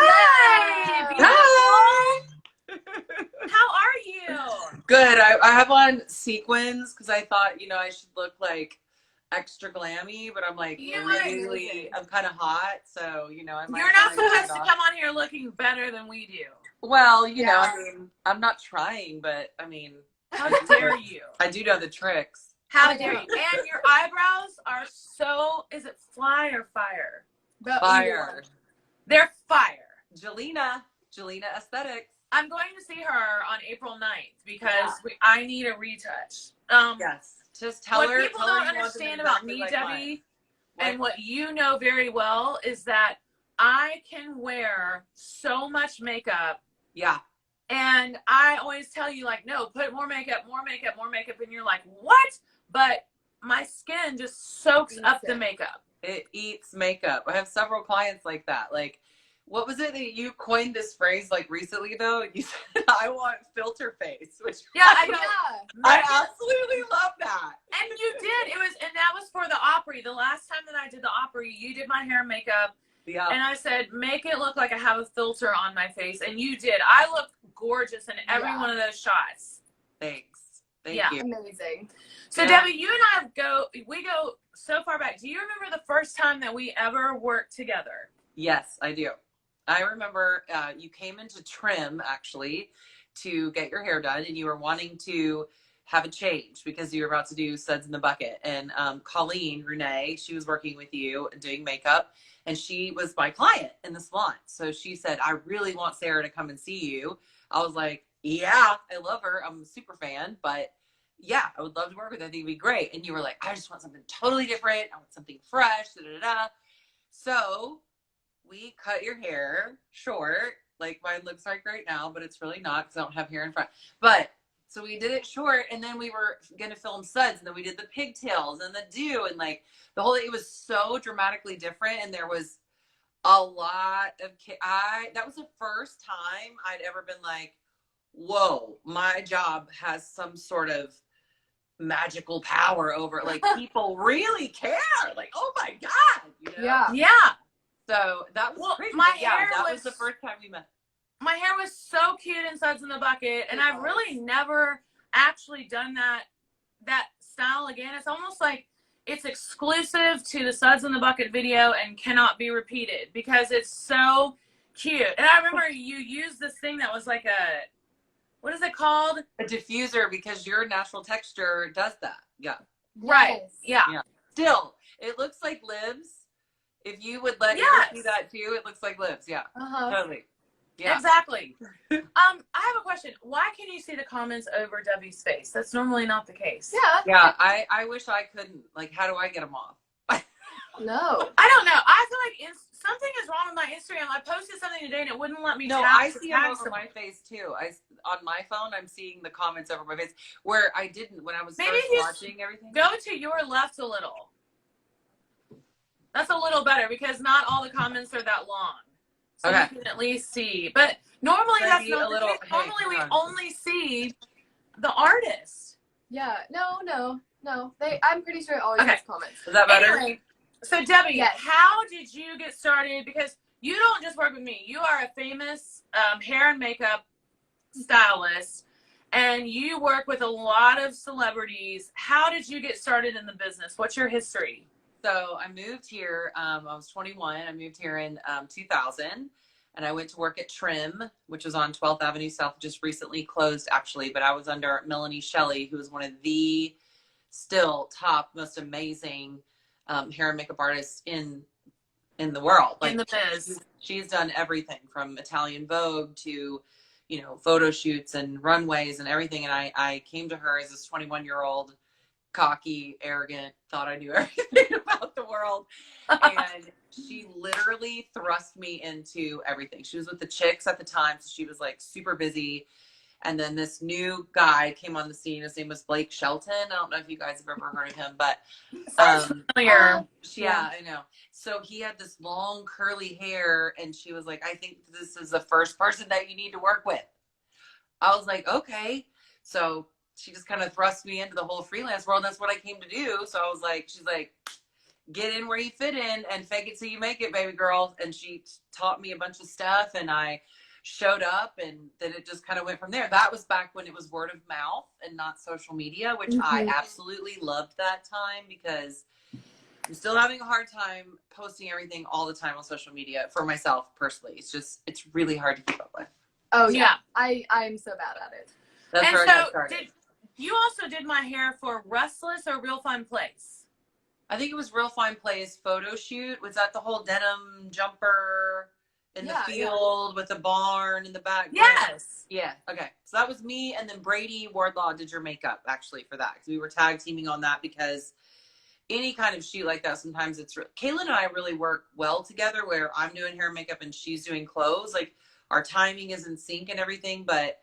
Hi! How are you? Good. I have on sequins because I thought, I should look like extra glammy, but I'm like I'm kind of hot, so I might. You're not supposed to come on here looking better than we do. Well, I mean, I'm not trying, but I mean, how dare you? I do know the tricks. How dare you? And your eyebrows are so. Is it fly or fire? Fire. They're fire. Jelena Aesthetics. I'm going to see her on April 9th because I need a retouch. Yes. Just tell her. What people don't understand about me, Debbie, and what you know very well is that I can wear so much makeup. Yeah. And I always tell you, like, no, put more makeup, and you're like, what? But my skin just soaks up the makeup. It eats makeup. I have several clients like that. Like, what was it that you coined this phrase like recently though? You said, I want filter face, which I absolutely love that. And you did. And that was for the Opry. The last time that I did the Opry, you did my hair and makeup. Yeah. And I said, make it look like I have a filter on my face. And you did. I looked gorgeous in every one of those shots. Thanks. Thank you. Amazing. So Debbie, you and I we go so far back. Do you remember the first time that we ever worked together? Yes, I do. I remember you came into trim actually to get your hair done, and you were wanting to have a change because you were about to do Suds in the Bucket. And Colleen Renee, she was working with you and doing makeup, and she was my client in the salon. So she said, I really want Sara to come and see you. I was like, yeah, I love her. I'm a super fan, but yeah, I would love to work with her. I think it'd be great. And you were like, I just want something totally different. I want something fresh. Da, da, da. So we cut your hair short, like mine looks like right now, but it's really not because I don't have hair in front. But so we did it short, and then we were gonna film Suds, and then we did the pigtails and the do, and like the whole, it was so dramatically different, and there was a lot of that was the first time I'd ever been like, whoa, my job has some sort of magical power over it. Like people really care. Like, oh my God, you know? Yeah. So that was crazy. My hair that was the first time we met. My hair was so cute in Suds in the Bucket, and I've really never actually done that style again. It's almost like it's exclusive to the Suds in the Bucket video and cannot be repeated because it's so cute. And I remember you used this thing that was like what is it called? A diffuser, because your natural texture does that. Yeah. Right. Yeah. Still, it looks like Liv's. If you would let me see that too, it looks like Liv's. Yeah. Totally. Yeah. Exactly. I have a question. Why can you see the comments over Debbie's face? That's normally not the case. Yeah. I wish I couldn't. Like, how do I get them off? No. I don't know. I feel like something is wrong with my Instagram. I posted something today and it wouldn't let me. No, I see them over my face too. On my phone, I'm seeing the comments over my face where I didn't when I was first watching everything. Go to your left a little. That's a little better because not all the comments are that long. So you can at least see. But normally that's not the case. Normally we only see the artist. Yeah. No. I'm pretty sure it always has comments. Is that better? Anyway, so Debbie, how did you get started? Because you don't just work with me. You are a famous hair and makeup stylist, and you work with a lot of celebrities. How did you get started in the business? What's your history? So I moved here. I was 21. I moved here in 2000, and I went to work at Trim, which was on 12th Avenue South. Just recently closed, actually, but I was under Melanie Shelley, who was one of the still top, most amazing hair and makeup artists in the world. Like, in the biz. She's done everything from Italian Vogue to, you know, photo shoots and runways and everything. And I came to her as this 21-year-old, cocky, arrogant, thought I knew everything about the world. And she literally thrust me into everything. She was with the Chicks at the time, so she was like super busy. And then this new guy came on the scene. His name was Blake Shelton. I don't know if you guys have ever heard of him, but familiar. Yeah, I know. So he had this long curly hair, and she was like, I think this is the first person that you need to work with. I was like, okay. So she just kind of thrust me into the whole freelance world. And that's what I came to do. So I was like, she's like, get in where you fit in and fake it till you make it, baby girl. And she taught me a bunch of stuff, and I showed up, and then it just kind of went from there. That was back when it was word of mouth and not social media, which I absolutely loved that time, because I'm still having a hard time posting everything all the time on social media for myself personally. It's really hard to keep up with. Oh yeah. I'm so bad at it. That's where I got started. You also did my hair for Restless or Real Fun Place? I think it was Real Fine Place photo shoot. Was that the whole denim jumper in the field with the barn in the back? Yes. Yeah. Okay. So that was me, and then Brady Wardlaw did your makeup actually for that, because we were tag teaming on that, because any kind of shoot like that, sometimes it's Kaylin and I really work well together, where I'm doing hair and makeup and she's doing clothes. Like, our timing is in sync and everything. But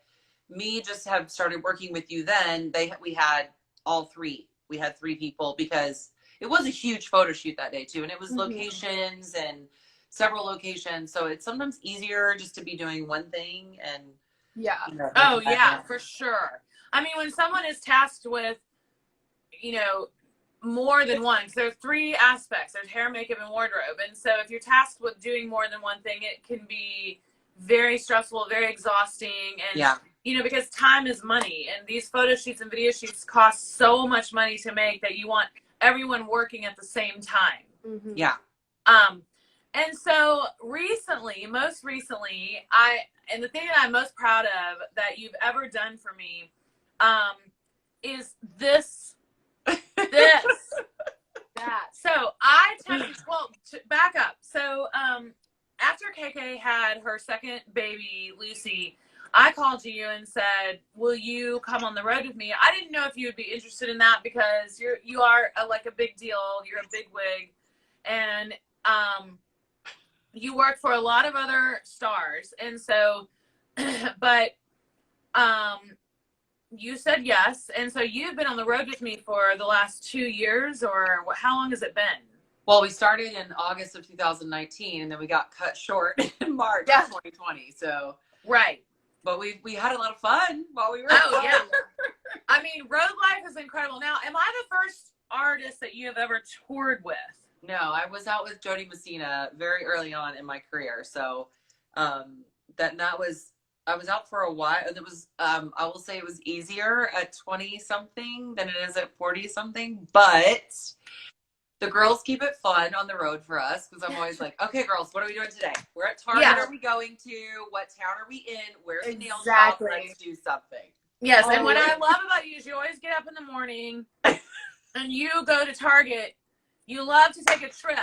me just have started working with you then. We had all three. We had three people, because it was a huge photo shoot that day too, and it was locations and several locations. So it's sometimes easier just to be doing one thing. And for sure. I mean, when someone is tasked with, you know, more than one, because there are three aspects. There's hair, makeup, and wardrobe. And so if you're tasked with doing more than one thing, it can be very stressful, very exhausting. And you know, because time is money, and these photo shoots and video shoots cost so much money to make that you want everyone working at the same time. Mm-hmm. Yeah. And so most recently, and the thing that I'm most proud of that you've ever done for me, is this. That. So I texted, back up. So, after KK had her second baby, Lucy, I called you and said, will you come on the road with me? I didn't know if you would be interested in that because you are like a big deal. You're a big wig. And, you work for a lot of other stars. And so, but, you said yes. And so you've been on the road with me for the last 2 years, or how long has it been? Well, we started in August of 2019, and then we got cut short in March of 2020. So right, but we had a lot of fun while we were. Oh yeah, I mean, road life is incredible. Now, am I the first artist that you have ever toured with? No, I was out with Jody Messina very early on in my career. So that was. I was out for a while. It was, I will say it was easier at 20 something than it is at 40 something, but the girls keep it fun on the road for us. Cause I'm always like, okay, girls, what are we doing today? We're at Target. Are we going to? What town are we in? Where's the nail shop? Let's do something. Yes. And what I love about you is you always get up in the morning and you go to Target. You love to take a trip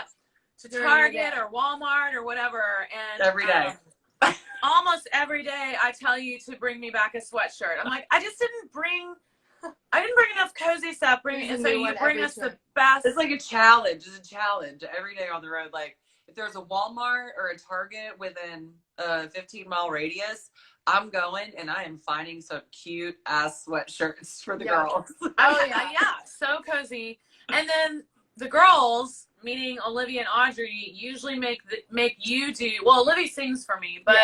to Target or Walmart or whatever. And every day. Almost every day I tell you to bring me back a sweatshirt. I'm like, I didn't bring enough cozy stuff. And so you bring us the best. It's like a challenge. It's a challenge every day on the road. Like if there's a Walmart or a Target within a 15-mile radius, I'm going and I am finding some cute ass sweatshirts for the girls. Oh yeah. So cozy. And then the girls, meaning Olivia and Audrey, usually make you do. Well, Olivia sings for me, but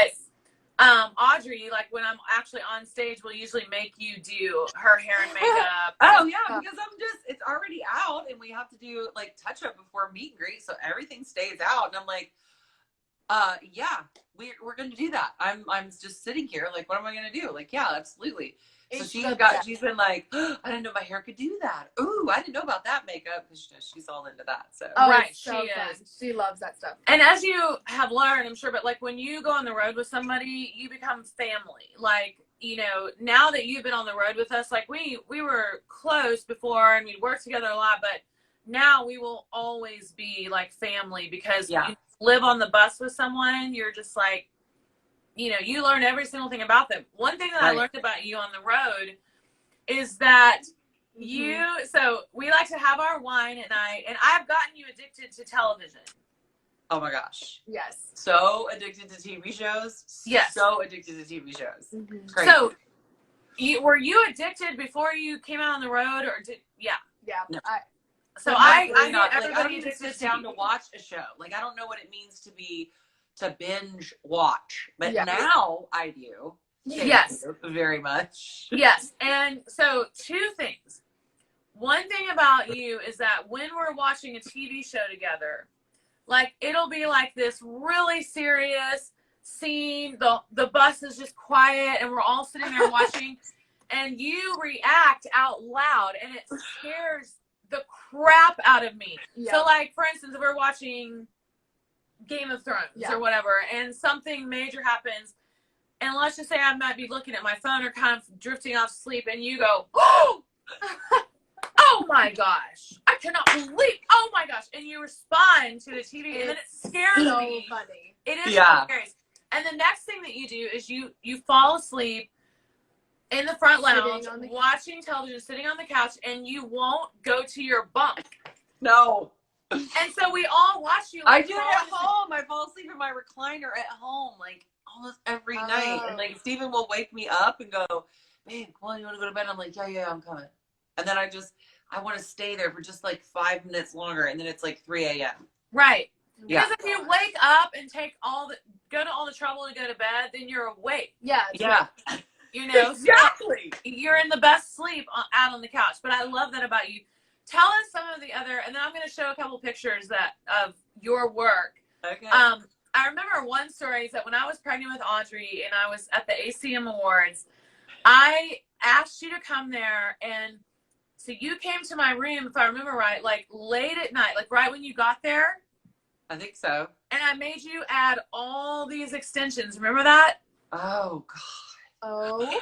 Audrey, like when I'm actually on stage, will usually make you do her hair and makeup. Oh yeah, because it's already out, and we have to do like touch up before meet and greet, so everything stays out. And I'm like, yeah, we're gonna do that. I'm just sitting here, like, what am I gonna do? Like, yeah, absolutely. So she's been like, oh, I didn't know my hair could do that. Ooh, I didn't know about that makeup, because she's all into that. So right, she is. She loves that stuff. And as you have learned, I'm sure, but like when you go on the road with somebody, you become family. Like, you know, now that you've been on the road with us, like we were close before and we worked together a lot, but now we will always be like family because you live on the bus with someone. You're just like, you know, you learn every single thing about them. One thing that I learned about you on the road is that so we like to have our wine at night, and I've gotten you addicted to television. Oh my gosh. Yes. So addicted to TV shows. Yes. So addicted to TV shows. Mm-hmm. Crazy. So were you addicted before you came out on the road, or Yeah. No. I get not, everybody like, I don't even addicted sit down to watch a show. Like, I don't know what it means to binge watch, but now I do. Thank you very much. Yes. And so 2 things. One thing about you is that when we're watching a TV show together, like it'll be like this really serious scene. The bus is just quiet and we're all sitting there watching and you react out loud and it scares the crap out of me. So like, for instance, if we're watching Game of Thrones or whatever, and something major happens, and let's just say I might be looking at my phone or kind of drifting off sleep, and you go, oh, oh my gosh, I cannot believe, oh my gosh, and you respond to the TV, and then it scares me. Funny. It is so scary. And the next thing that you do is you fall asleep in the front lounge, watching television, sitting on the couch, and you won't go to your bunk. No. And so we all watch you. Like, I do it at home. I fall asleep in my recliner at home, like almost every night. And like Steven will wake me up and go, babe, come on, you want to go to bed? I'm like, yeah, I'm coming. And then I want to stay there for just like 5 minutes longer. And then it's like 3 a.m. Right. Because if you wake up and go to all the trouble to go to bed, then you're awake. Yeah. You know, exactly. So you're in the best sleep out on the couch. But I love that about you. Tell us some of the other, and then I'm going to show a couple pictures of your work. Okay. I remember one story is that when I was pregnant with Audrey and I was at the ACM Awards, I asked you to come there, and so you came to my room, if I remember right, like late at night, like right when you got there. I think so. And I made you add all these extensions. Remember that? Oh, God. Oh.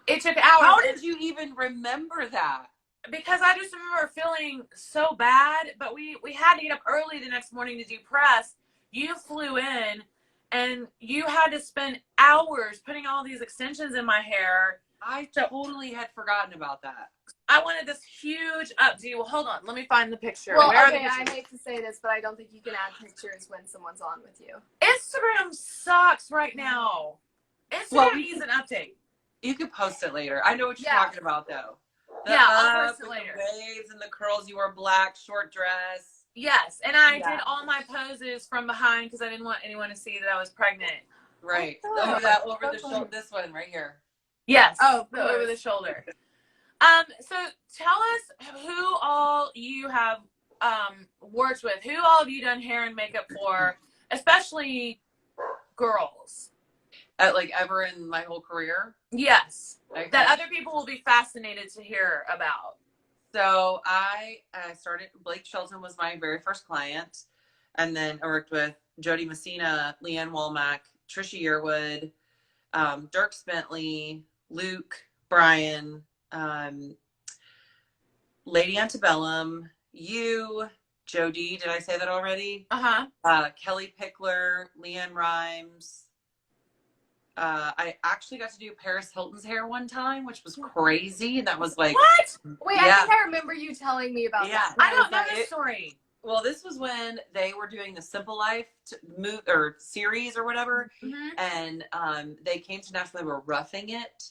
It took hours. How did you even remember that? Because I just remember feeling so bad, but we had to get up early the next morning to do press. You flew in, and you had to spend hours putting all these extensions in my hair. I totally had forgotten about that. I wanted this huge updo. Well, hold on. Let me find the picture. Well, okay, I hate to say this, but I don't think you can add pictures when someone's on with you. Instagram sucks right now. Instagram needs an update. You could post it later. I know what you're talking about, though. I'll post it later. The waves and the curls. You wore black, short dress. Yes, and I did all my poses from behind because I didn't want anyone to see that I was pregnant. Right. Over the shoulder. This one right here. Yes. Oh, over the shoulder. So tell us who all you have worked with. Who all have you done hair and makeup for, especially girls? Like ever in my whole career? Yes. Okay. That other people will be fascinated to hear about. So I started, Blake Shelton was my very first client. And then I worked with Jody Messina, Leanne Womack, Trisha Yearwood, Dirk Bentley, Luke, Brian, Lady Antebellum, you, Jody, did I say that already? Kelly Pickler, Leanne Rhymes. I actually got to do Paris Hilton's hair one time, which was crazy. And that was like, what? Wait, I think I remember you telling me about that. I don't know this story. Well, this was when they were doing the Simple Life series or whatever. And they came to Nashville. They were roughing it.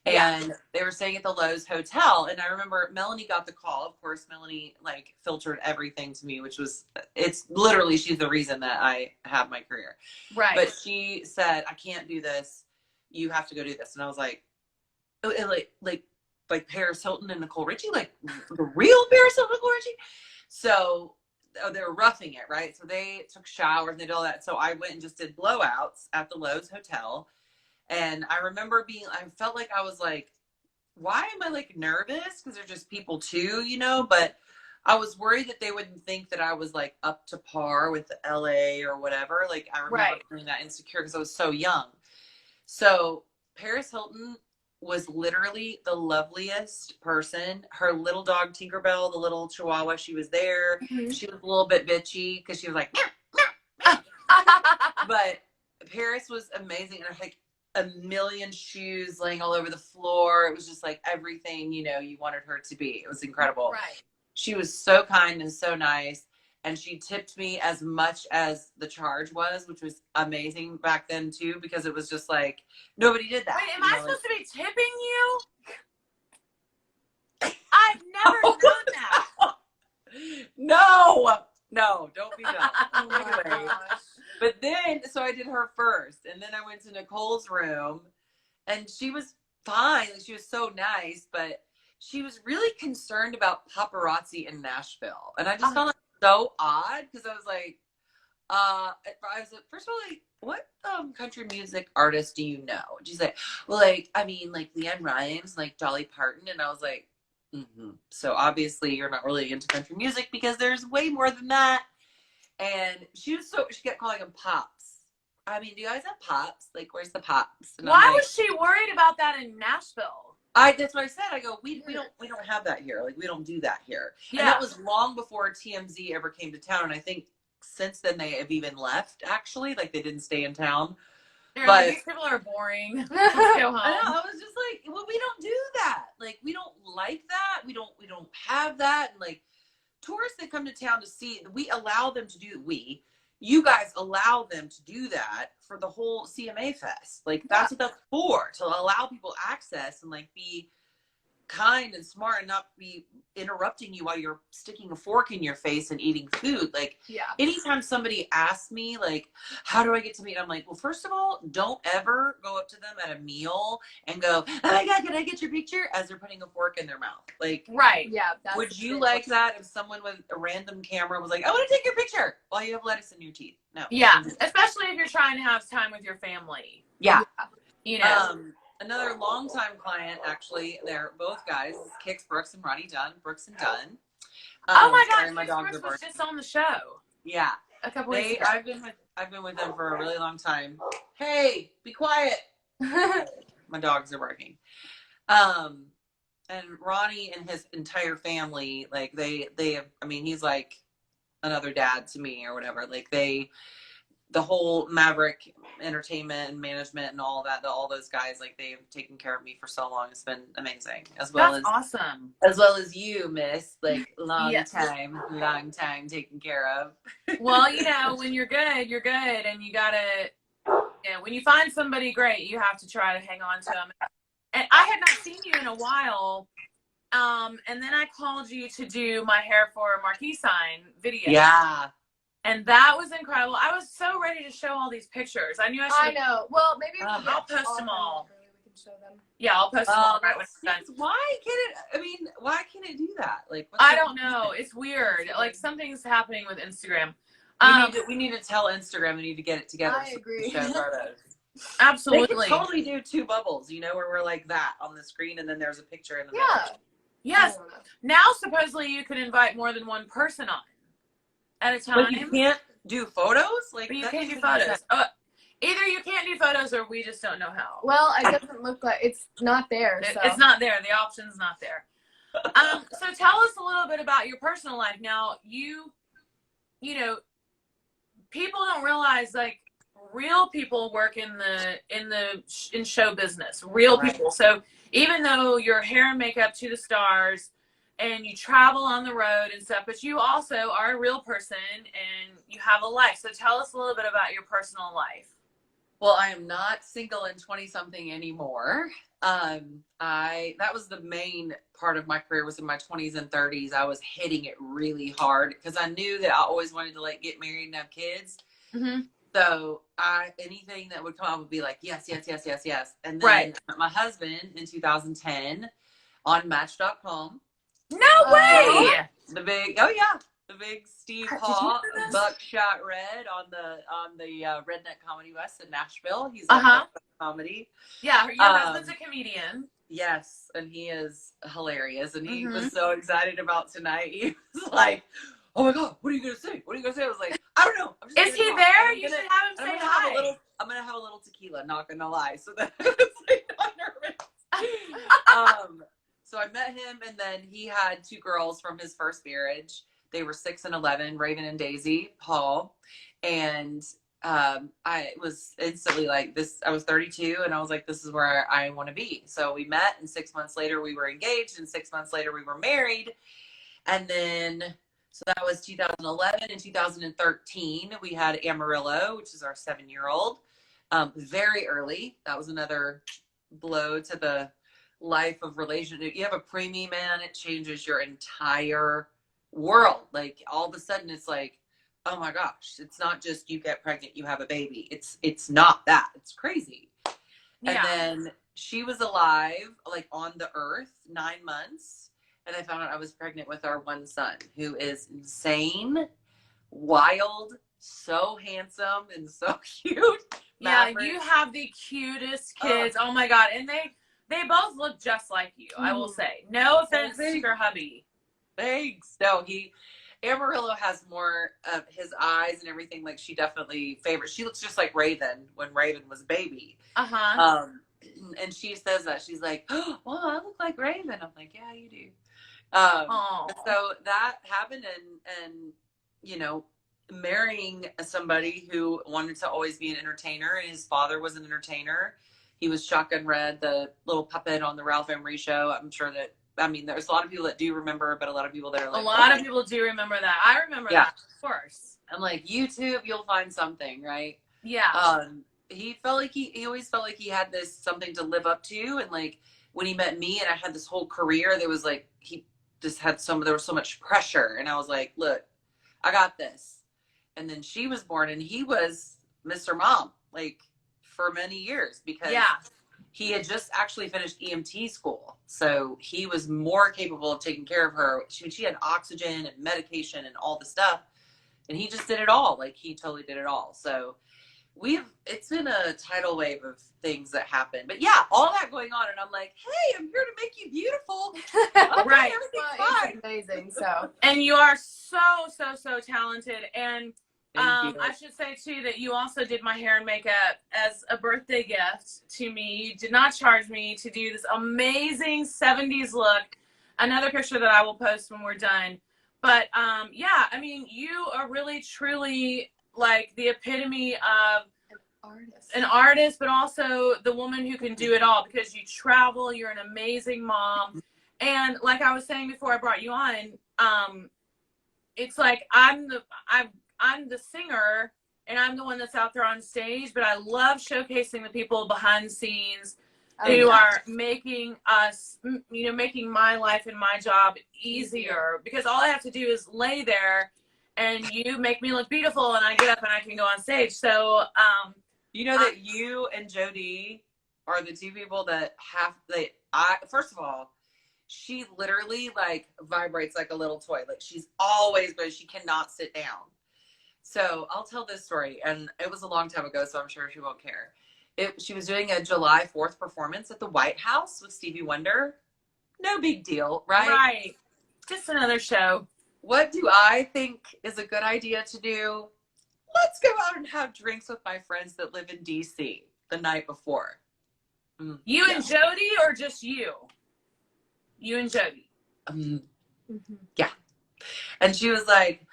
And they were staying at the Lowe's Hotel. And I remember Melanie got the call. Of course, Melanie like filtered everything to me, which was, she's the reason that I have my career. Right. But she said, I can't do this. You have to go do this. And I was like, like Paris Hilton and Nicole Richie, like the real Paris Hilton and Nicole Richie. So they were roughing it, right? So they took showers and they did all that. So I went and just did blowouts at the Lowe's Hotel. And I remember I felt like I was like, why am I like nervous? Because they're just people too, you know? But I was worried that they wouldn't think that I was like up to par with LA or whatever. Like I remember feeling that insecure because I was so young. So Paris Hilton was literally the loveliest person. Her little dog Tinkerbell, the little Chihuahua, she was there. She was a little bit bitchy because she was like, but Paris was amazing. And I like a million shoes laying all over the floor. It was just like everything, you know, you wanted her to be. It was incredible. Right. She was so kind and so nice. And she tipped me as much as the charge was, which was amazing back then too, because it was just like, nobody did that. Wait, am I supposed to be tipping you? I've never done that. No, don't be dumb. Anyway, but then, so I did her first. And then I went to Nicole's room and she was fine. Like, she was so nice, but she was really concerned about paparazzi in Nashville. And I just found it so odd because I was like, first of all, like, what country music artist do you know? And she's like, well, like, I mean, like Leanne Rhymes, like Dolly Parton. And I was like, so obviously you're not really into country music because there's way more than that. And she kept calling them pops. I mean, do you guys have pops? Like, where's the pops? And why was she worried about that in Nashville? That's what I said. I go, we don't have that here. Like, we don't do that here. Yeah. And that was long before TMZ ever came to town. And I think since then they have even left, actually. Like, they didn't stay in town. But like, these people are boring. Let's go home. I know. I was just like, well, we don't do that. Like, we don't like that. We don't have that. And like, tourists that come to town to see, we allow them to do, you guys allow them to do that for the whole CMA Fest. Like, that's what that's for, to allow people access and like be kind and smart and not be interrupting you while you're sticking a fork in your face and eating food. Like, anytime somebody asks me, like, how do I get to meet? I'm like, well, first of all, don't ever go up to them at a meal and go, oh my God, can I get your picture? As they're putting a fork in their mouth. Like, would you like that if someone with a random camera was like, I want to take your picture while you have lettuce in your teeth? No. Yeah. Especially if you're trying to have time with your family. Yeah. You know. another longtime client, actually. They're both guys. Kix Brooks and Ronnie Dunn. Brooks and Dunn. Oh my gosh, my dogs Brooks are was just on the show. Yeah. A couple weeks ago. I've been with them for a really long time. Hey, be quiet. My dogs are barking. And Ronnie and his entire family, like they have, I mean, he's like another dad to me or whatever. Like the whole Maverick Entertainment and management and all that, all those guys, like they've taken care of me for so long. It's been amazing. That's awesome. As well as you, miss, like long time taken care of. Well, you know, when you're good, and you gotta, when you find somebody great, you have to try to hang on to them. And I had not seen you in a while. And then I called you to do my hair for a marquee sign video. Yeah. And that was incredible. I was so ready to show all these pictures. I knew I should. I know. Well, maybe I'll post them all. We can show them. Yeah, I'll post them all right when it's done. Why can't it do that? Like, I don't know. It's weird. Like something's happening with Instagram. We need to tell Instagram. We need to get it together. I agree. Show photos. Absolutely. They could totally do two bubbles, you know, where we're like that on the screen and then there's a picture in the middle. Yes. Now supposedly you could invite more than one person on at a time. But you can't do photos? Like, but you can't do photos. Either you can't do photos or we just don't know how. Well, it doesn't look like it's not there. It's not there. The option's not there. So tell us a little bit about your personal life. Now, you know, people don't realize like real people work in show business. Real people. So even though you're hair and makeup to the stars and you travel on the road and stuff, but you also are a real person and you have a life. So tell us a little bit about your personal life. Well, I am not single and 20-something anymore. That was the main part of my career was in my 20s and 30s. I was hitting it really hard because I knew that I always wanted to like get married and have kids. Mm-hmm. So anything that would come out would be like, yes. And then I met my husband in 2010 on Match.com. No way! The big Steve Paul Buckshot Red on the Redneck Comedy West in Nashville. He's comedy. Yeah, your husband's a comedian. Yes, and he is hilarious. And he was so excited about tonight. He was like, "Oh my God, what are you gonna say? What are you gonna say?" I was like, "I don't know." Is he there? You should have him say hi. I'm gonna have a little tequila. Not gonna lie, so that I was like not nervous. So I met him, and then he had two girls from his first marriage. They were 6 and 11, Raven and Daisy, Paul. And I was instantly like this. I was 32 and I was like, this is where I want to be. So we met and 6 months later we were engaged and 6 months later we were married. And then, so that was 2011 and 2013. We had Amarillo, which is our 7-year-old, very early. That was another blow to the life of relationship. You have a preemie, man, it changes your entire world. Like all of a sudden it's like, oh my gosh, it's not just you get pregnant, you have a baby. It's not that. It's crazy. Yeah. And then she was alive, like on the earth, 9 months. And I found out I was pregnant with our one son, who is insane, wild, so handsome, and so cute. Yeah, you have the cutest kids. Oh my God. And they both look just like you, I will say. No offense to your hubby. Thanks. No, Amarillo has more of his eyes and everything. Like she definitely favors. She looks just like Raven when Raven was a baby. And she says that she's like, oh, well, I look like Raven. I'm like, yeah, you do. So that happened, and you know, marrying somebody who wanted to always be an entertainer, and his father was an entertainer. He was Shotgun Red, the little puppet on the Ralph Emery show. I'm sure that. I mean, there's a lot of people that do remember, but a lot of people that are like... A lot of people do remember that. I remember that, of course. And like YouTube, you'll find something, right? Yeah. He felt like he always felt like he had this something to live up to. And like when he met me and I had this whole career, there was like, he just had there was so much pressure. And I was like, look, I got this. And then she was born and he was Mr. Mom, like for many years because... Yeah. He had just actually finished EMT school. So he was more capable of taking care of her. She had oxygen and medication and all the stuff. And he just did it all. Like he totally did it all. So it's been a tidal wave of things that happen. But yeah, all that going on, and I'm like, hey, I'm here to make you beautiful. Okay, right. Everything's fine. It's amazing. So. And you are so talented. And I should say too that you also did my hair and makeup as a birthday gift to me. You did not charge me to do this amazing 70s look. Another picture that I will post when we're done. But yeah, I mean, you are really truly like the epitome of an artist, but also the woman who can do it all, because you travel, you're an amazing mom. And like I was saying before I brought you on, it's like I'm the singer and I'm the one that's out there on stage, but I love showcasing the people behind the scenes who are making us, making my life and my job easier, because all I have to do is lay there and you make me look beautiful and I get up and I can go on stage. So, you know that you and Jody are the two people that first of all, she literally like vibrates like a little toy. Like she's always, but she cannot sit down. So I'll tell this story, and it was a long time ago, so I'm sure she won't care. She was doing a July 4th performance at the White House with Stevie Wonder. No big deal, right? Right. Just another show. What do I think is a good idea to do? Let's go out and have drinks with my friends that live in DC the night before. You and Jody, or just you? You and Jody. Yeah. And she was like,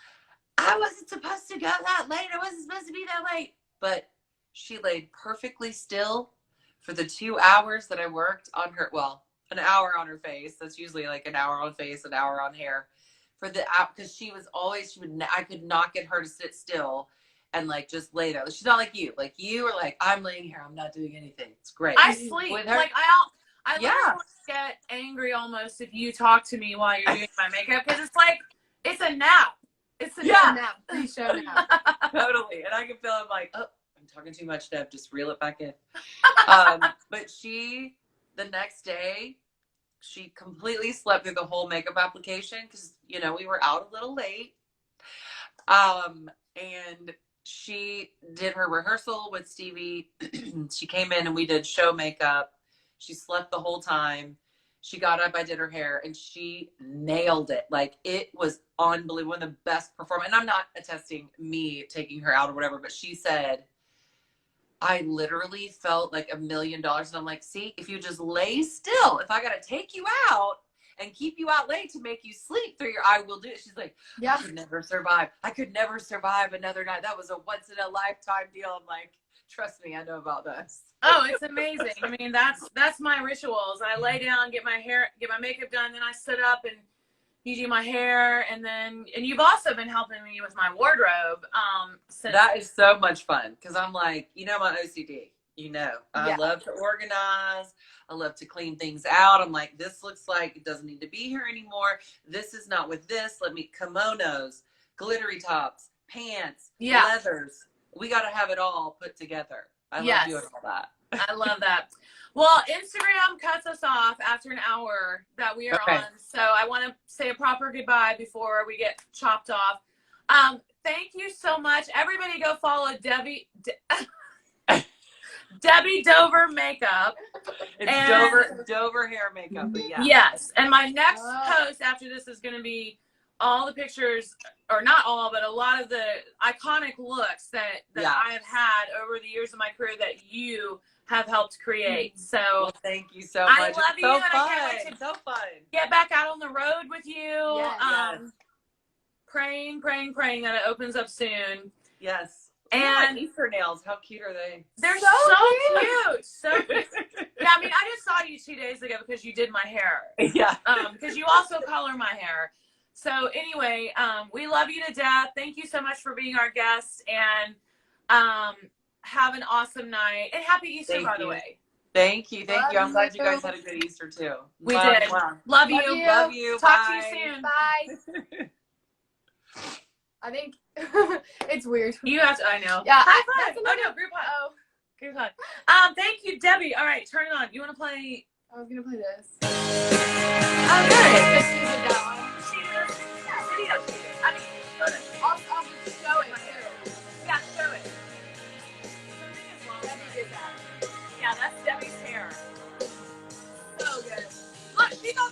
I wasn't supposed to go that late. I wasn't supposed to be that late. But she laid perfectly still for the 2 hours that I worked on her. Well, an hour on her face. That's usually like an hour on face, an hour on hair. Because she was always, I could not get her to sit still and like just lay there. She's not like you. Like you are like, I'm laying here. I'm not doing anything. It's great. I sleep. Like I literally get angry almost if you talk to me while you're doing my makeup, because it's like, it's a nap. It's a nap. Pre-show nap. Totally. And I can feel I'm like, oh, I'm talking too much, Deb. Just reel it back in. But the next day, she completely slept through the whole makeup application because, we were out a little late. And she did her rehearsal with Stevie. She came in and we did show makeup. She slept the whole time. She got up, I did her hair, and she nailed it. Like, it was unbelievable. One of the best performance. And I'm not attesting me taking her out or whatever, but she said, I literally felt like $1 million. And I'm like, see, if you just lay still, if I got to take you out and keep you out late to make you sleep through I will do it. She's like, I could never survive. I could never survive another night. That was a once in a lifetime deal. I'm like, trust me, I know about this. Oh, it's amazing. I mean, that's my rituals. I lay down, get my makeup done, then I sit up and you do my hair, and you've also been helping me with my wardrobe. That is so much fun because I'm like, my OCD. I love to organize. I love to clean things out. I'm like, this looks like it doesn't need to be here anymore. This is not with this. Let me kimonos, glittery tops, pants, leathers. We got to have it all put together. I love doing all that. I love that. Well, Instagram cuts us off after an hour that we are on. So I want to say a proper goodbye before we get chopped off. Thank you so much. Everybody go follow Debbie Dover Makeup. It's Dover hair makeup. But yeah. Yes. And my next post after this is going to be all the pictures, or not all, but a lot of the iconic looks that I have had over the years of my career that you have helped create. So thank you so much. I love you, and I can't wait to so fun. get back out on the road with you. Yes. Praying that it opens up soon. Yes. And Easter nails, how cute are they? They're so cute. So cute. Yeah, I mean, I just saw you 2 days ago because you did my hair. Yeah. Because you also color my hair. So anyway, we love you to death. Thank you so much for being our guest, and have an awesome night. And happy Easter, by the way. Thank you. I'm glad you guys had a good Easter too. We did. Love you. Love you. Talk to you soon. Bye. I think it's weird. You have to. I know. Yeah. High five. Oh no, group hug. Oh, group hug. Thank you, Debbie. All right, turn it on. You want to play? I was gonna play this. Oh, good. This music down. Video. I mean, I'll just show it too. Yeah, show it.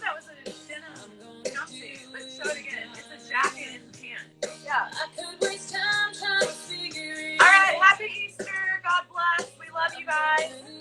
that was a denim jumpsuit, but show it again. It's a jacket and pants. Yeah. All right, happy Easter. God bless. We love you guys.